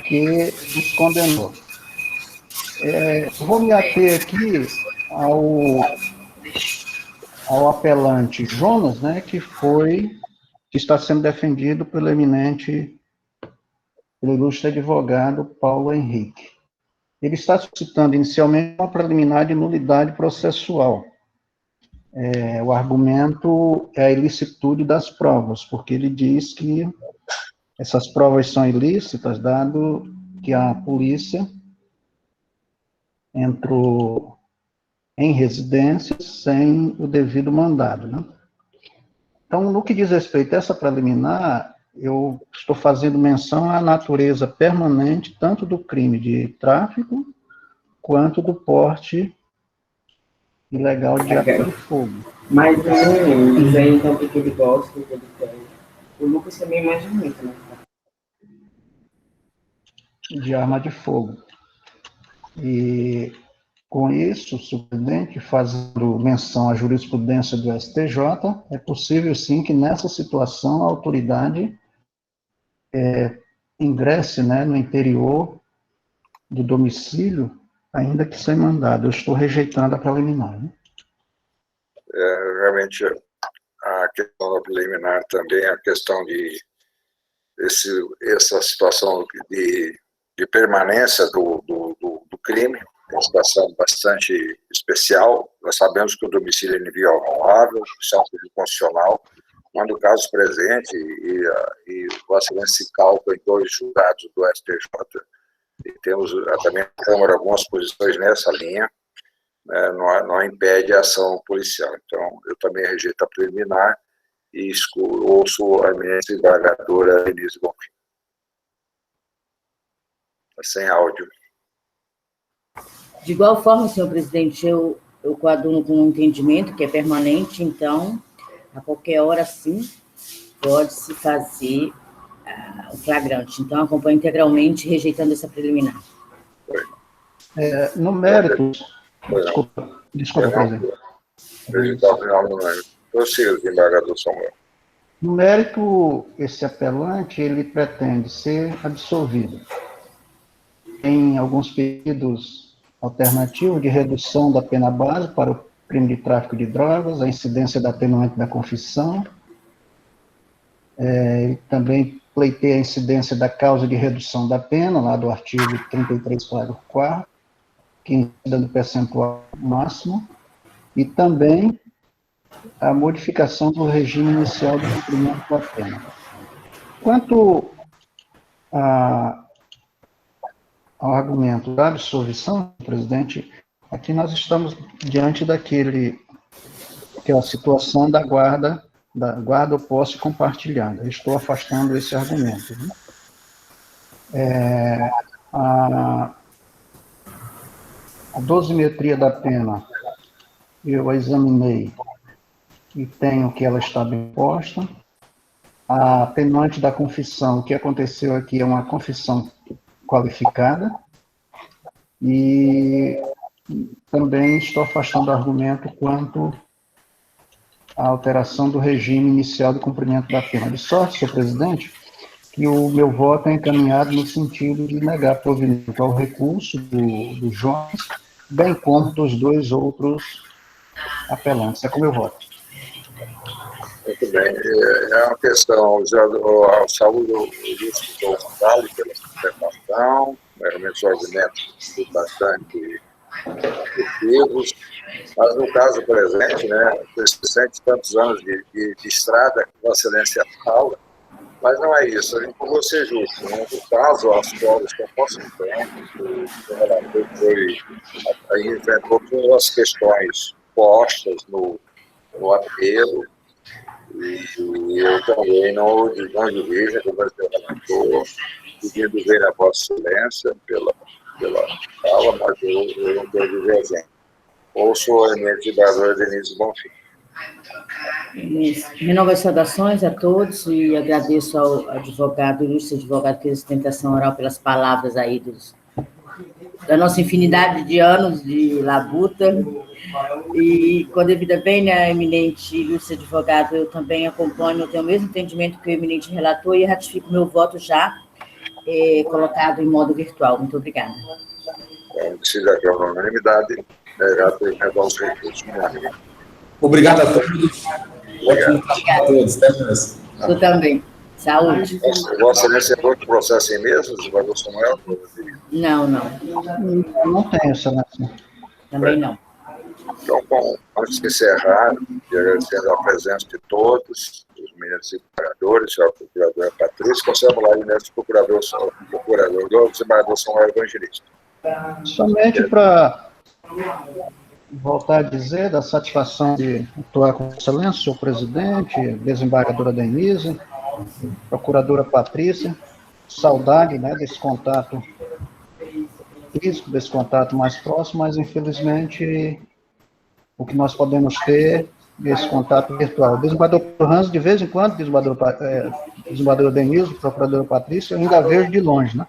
que os condenou. Vou me ater aqui ao apelante Jonas, né, que está sendo defendido pelo ilustre advogado Paulo Henrique. Ele está suscitando inicialmente uma preliminar de nulidade processual. O argumento é a ilicitude das provas, porque ele diz que essas provas são ilícitas, dado que a polícia entrou em residência sem o devido mandado, né? Então, no que diz respeito a essa preliminar, eu estou fazendo menção à natureza permanente, tanto do crime de tráfico, quanto do porte ilegal de arma de fogo. Mas o Zé, então, porque ele gosta, que ele quer. O Lucas também imagina muito, né? De arma de fogo. E, com isso, o presidente, fazendo menção à jurisprudência do STJ, é possível, sim, que nessa situação a autoridade ingresse, né, no interior do domicílio, ainda que sem mandado. Eu estou rejeitando a preliminar, né? Realmente, a questão da preliminar também, a questão de essa situação de permanência do crime, é uma situação bastante especial. Nós sabemos que o domicílio é inviolável, isso é um crime constitucional, mas no caso presente, e Vossa Excelência se calca em 2 julgados do STJ, e temos também na Câmara algumas posições nessa linha, né, não impede a ação policial. Então, eu também rejeito a preliminar e ouço a eminente desembargadora Denise Bonfim. Sem áudio. De igual forma, senhor presidente, eu coaduno com um entendimento que é permanente, então, a qualquer hora, sim, pode-se fazer o flagrante. Então, acompanho integralmente, rejeitando essa preliminar. No mérito... Desculpa, presidente. Prossiga, desembargador Samuel. No mérito, esse apelante, ele pretende ser absolvido. Tem alguns pedidos alternativos de redução da pena base para o crime de tráfico de drogas, a incidência da atenuante da confissão. Ele também pleiteia a incidência da causa de redução da pena, lá do artigo 33, parágrafo 4º, que incida no percentual máximo, e também a modificação do regime inicial do cumprimento da pena. Quanto ao argumento da absolvição, presidente, aqui nós estamos diante daquela situação da guarda ou posse compartilhada. Eu estou afastando esse argumento. Né? A dosimetria da pena, eu a examinei e tenho que ela está bem posta. A atenuante da confissão, o que aconteceu aqui é uma confissão qualificada, e também estou afastando o argumento quanto à alteração do regime inicial do cumprimento da pena. De sorte, senhor presidente, que o meu voto é encaminhado no sentido de negar provimento ao recurso do Jones, bem como dos 2 outros apelantes. É como eu voto. Muito bem. É uma questão, ao saúde do Gonçalves pela interpretação, realmente os argumentos bastante efetivos, mas no caso presente, né, esses tantos anos de estrada, que Vossa Excelência fala, mas não é isso, a gente não vou ser justo, né? No caso, as provas que eu posso entender, o relator aí enfrentou todas as questões postas no apelo, e eu também não divido, como o relator, pedindo ver a Vossa Excelência pela fala, mas eu não estou divergente. Ouço a eminente desembargadora Denise Bonfim. Renovo as saudações a todos e agradeço ao advogado, ilustre advogado, que fez sustentação oral pelas palavras aí da nossa infinidade de anos de labuta. E, com a devida vênia, eminente ilustre advogado, eu também acompanho, eu tenho o mesmo entendimento que o eminente relator e ratifico meu voto já colocado em modo virtual. Muito obrigada. Decida aqui a unanimidade, os recursos. Obrigado a todos. Ótimo trabalho a todos. Até mais. Eu também. Saúde. Vossa Excelência é outro processo em mesa, desembargador Samuel? Não. Não tenho, excelência. Também não. Então, bom, antes de encerrar, e agradecendo a presença de todos, os meninos desembargadores, a procuradora Patrícia, conservo lá o imenso procurador, o desembargador Samuel Evangelista. Somente para voltar a dizer da satisfação de atuar com excelência, senhor presidente, desembargadora Denise, procuradora Patrícia, saudade, né, desse contato físico, desse contato mais próximo, mas infelizmente o que nós podemos ter esse contato virtual. Desembargador Hans, de vez em quando, desembargadora Denise, procuradora Patrícia, eu ainda vejo de longe, né?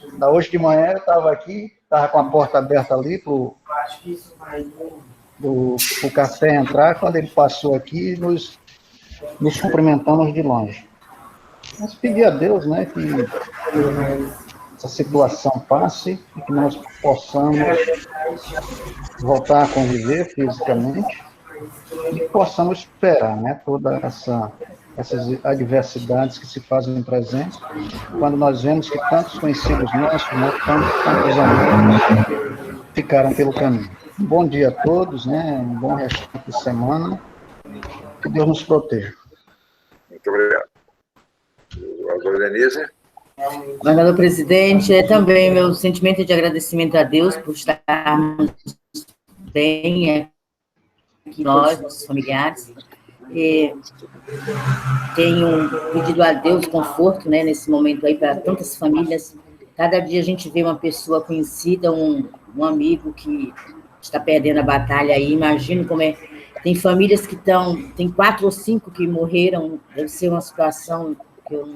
Ainda hoje de manhã eu estava aqui, estava com a porta aberta ali para o café entrar, quando ele passou aqui, nos cumprimentamos de longe. Mas pedir a Deus, né, que essa situação passe e que nós possamos voltar a conviver fisicamente e possamos esperar, né, toda essa essas adversidades que se fazem presentes, quando nós vemos que tantos conhecidos nossos, né, tantos amigos ficaram pelo caminho. Um bom dia a todos, né, um bom resto de semana, que Deus nos proteja. Muito obrigado. Desembargadora Denise? Desembargador presidente, também meu sentimento de agradecimento a Deus por estarmos bem aqui, nós, nossos familiares. Tenho pedido a Deus conforto, né, nesse momento aí, para tantas famílias. Cada dia a gente vê uma pessoa conhecida, um amigo que está perdendo a batalha aí. Imagino como é. Tem famílias que tem 4 ou 5 que morreram. Deve ser uma situação que eu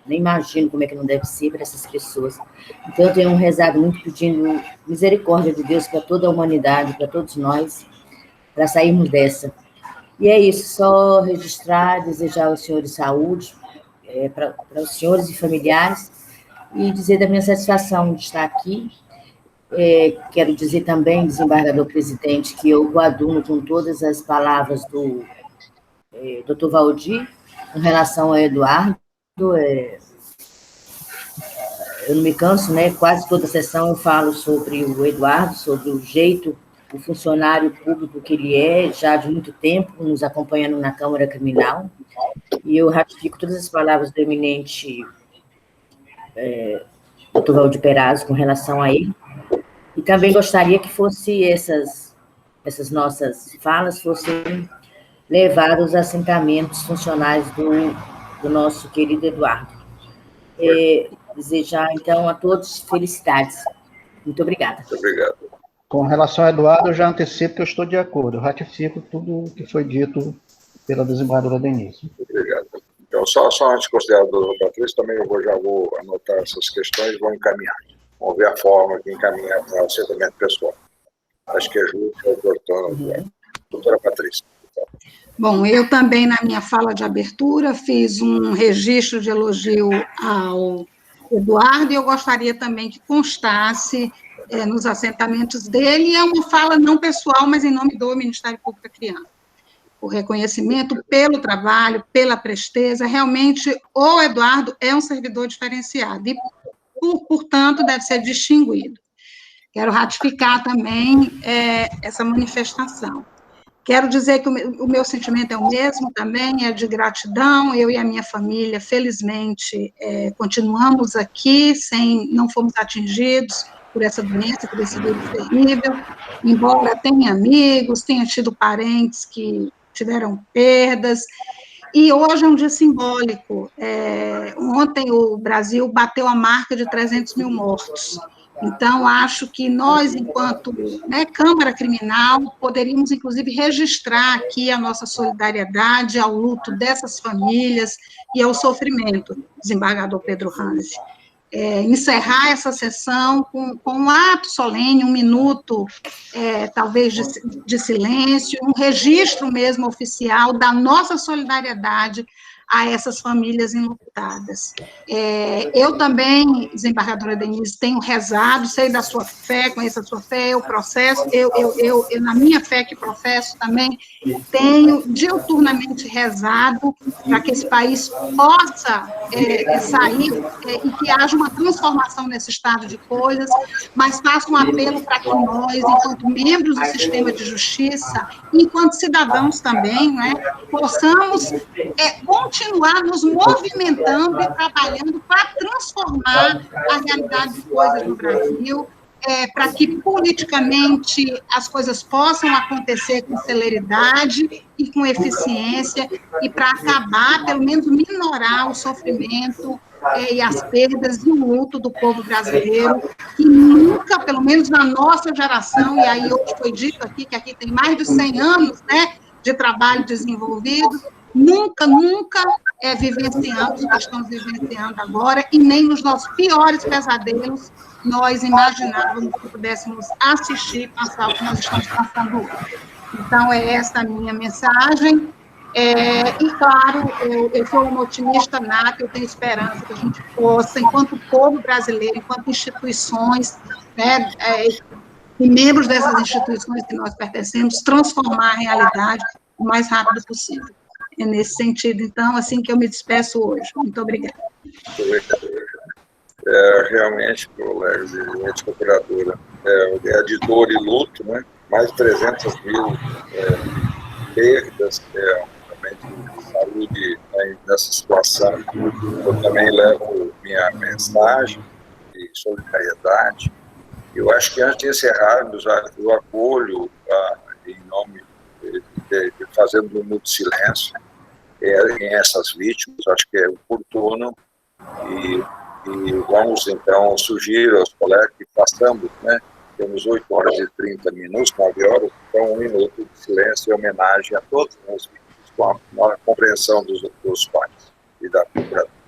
nem imagino como é que não deve ser para essas pessoas. Então, eu tenho rezado muito pedindo misericórdia de Deus para toda a humanidade, para todos nós, para sairmos dessa. E é isso, só registrar, desejar aos senhores saúde, para os senhores e familiares, e dizer da minha satisfação de estar aqui. Quero dizer também, desembargador presidente, que eu coaduno com todas as palavras do Dr. Valdir, em relação ao Eduardo. Eu não me canso, né? Quase toda sessão eu falo sobre o Eduardo, sobre o jeito, o funcionário público que ele é, já de muito tempo, nos acompanhando na Câmara Criminal, e eu ratifico todas as palavras do eminente Dr. Valdir Perazzo com relação a ele, e também gostaria que essas nossas falas fossem levadas aos assentamentos funcionais do nosso querido Eduardo. Desejar, então, a todos felicidades. Muito obrigada. Muito obrigado. Com relação ao Eduardo, eu já antecipo que eu estou de acordo. Eu ratifico tudo o que foi dito pela desembargadora Denise. Obrigado. Então, só antes de considerar a doutora Patrícia, também já vou anotar essas questões e vou encaminhar. Vamos ver a forma de encaminhar para o assentamento pessoal. Acho que é justo, oportuno. Doutora Patrícia. Bom, eu também, na minha fala de abertura, fiz um registro de elogio ao Eduardo, e eu gostaria também que constasse nos assentamentos dele, é uma fala não pessoal, mas em nome do Ministério Público da Criança. O reconhecimento pelo trabalho, pela presteza, realmente o Eduardo é um servidor diferenciado, e, portanto, deve ser distinguido. Quero ratificar também essa manifestação. Quero dizer que o meu sentimento é o mesmo também, é de gratidão. Eu e a minha família, felizmente, continuamos aqui, não fomos atingidos por essa doença, por esse vírus terrível, embora tenha amigos, tenha tido parentes que tiveram perdas, e hoje é um dia simbólico. Ontem o Brasil bateu a marca de 300 mil mortos. Então, acho que nós, enquanto Câmara Criminal, poderíamos, inclusive, registrar aqui a nossa solidariedade ao luto dessas famílias e ao sofrimento, desembargador Pedro Ranzi. Encerrar essa sessão com um ato solene, 1 minuto, talvez, de silêncio, um registro mesmo oficial da nossa solidariedade a essas famílias enlutadas. Eu também, desembargadora Denise, tenho rezado, sei da sua fé, conheço a sua fé, eu processo, eu na minha fé que professo também, tenho diuturnamente rezado para que esse país possa sair e que haja uma transformação nesse estado de coisas, mas faço um apelo para que nós, enquanto membros do sistema de justiça, enquanto cidadãos também, possamos continuar nos movimentando e trabalhando para transformar a realidade de coisas no Brasil, para que politicamente as coisas possam acontecer com celeridade e com eficiência, e para acabar, pelo menos minorar o sofrimento e as perdas e o luto do povo brasileiro, que nunca, pelo menos na nossa geração, e aí hoje foi dito aqui, que aqui tem mais de 100 anos de trabalho desenvolvido, nunca vivenciamos o que estamos vivenciando agora, e nem nos nossos piores pesadelos nós imaginávamos que pudéssemos assistir, passar o que nós estamos passando hoje. Então, é essa a minha mensagem. E, claro, eu sou uma otimista nata, eu tenho esperança que a gente possa, enquanto povo brasileiro, enquanto instituições, e membros dessas instituições que nós pertencemos, transformar a realidade o mais rápido possível. nesse sentido. Então, assim que eu me despeço hoje. Muito obrigada. Realmente, colegas e procuradora, é de dor e luto, né? Mais de 300 mil perdas, realmente de saúde, né, nessa situação. Eu também levo minha mensagem de solidariedade. Eu acho que antes de encerrarmos, eu acolho, em nome de fazendo um minuto de silêncio em essas vítimas, acho que é oportuno, e vamos, então, sugerir aos colegas que façamos, né, temos 8 horas e 30 minutos, 9 horas, então 1 minuto de silêncio em homenagem a todos os vítimas, com a compreensão dos pais e da procuradora.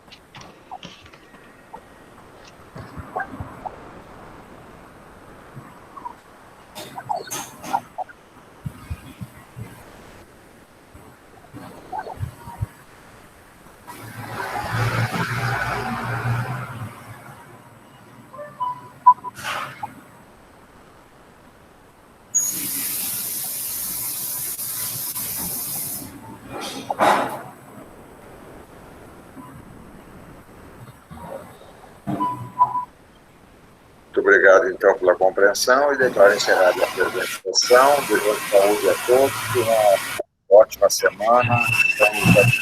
Muito obrigado, então, pela compreensão e declaro encerrada a apresentação. Desejo saúde a todos e uma ótima semana. Estamos aqui.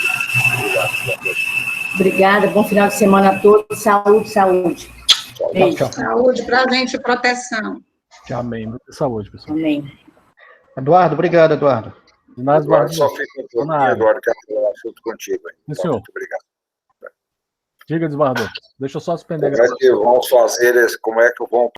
Obrigada, bom final de semana a todos. Saúde, saúde. Tchau. Saúde pra gente e proteção. Amém. Muita saúde, pessoal. Amém. Eduardo, obrigado, Eduardo. Eduardo, só fica um pouquinho, Eduardo, que eu assunto contigo. Sim, senhor. Muito obrigado. Diga, desembargador. Deixa eu só suspender. Como é que vamos fazer, como é que vão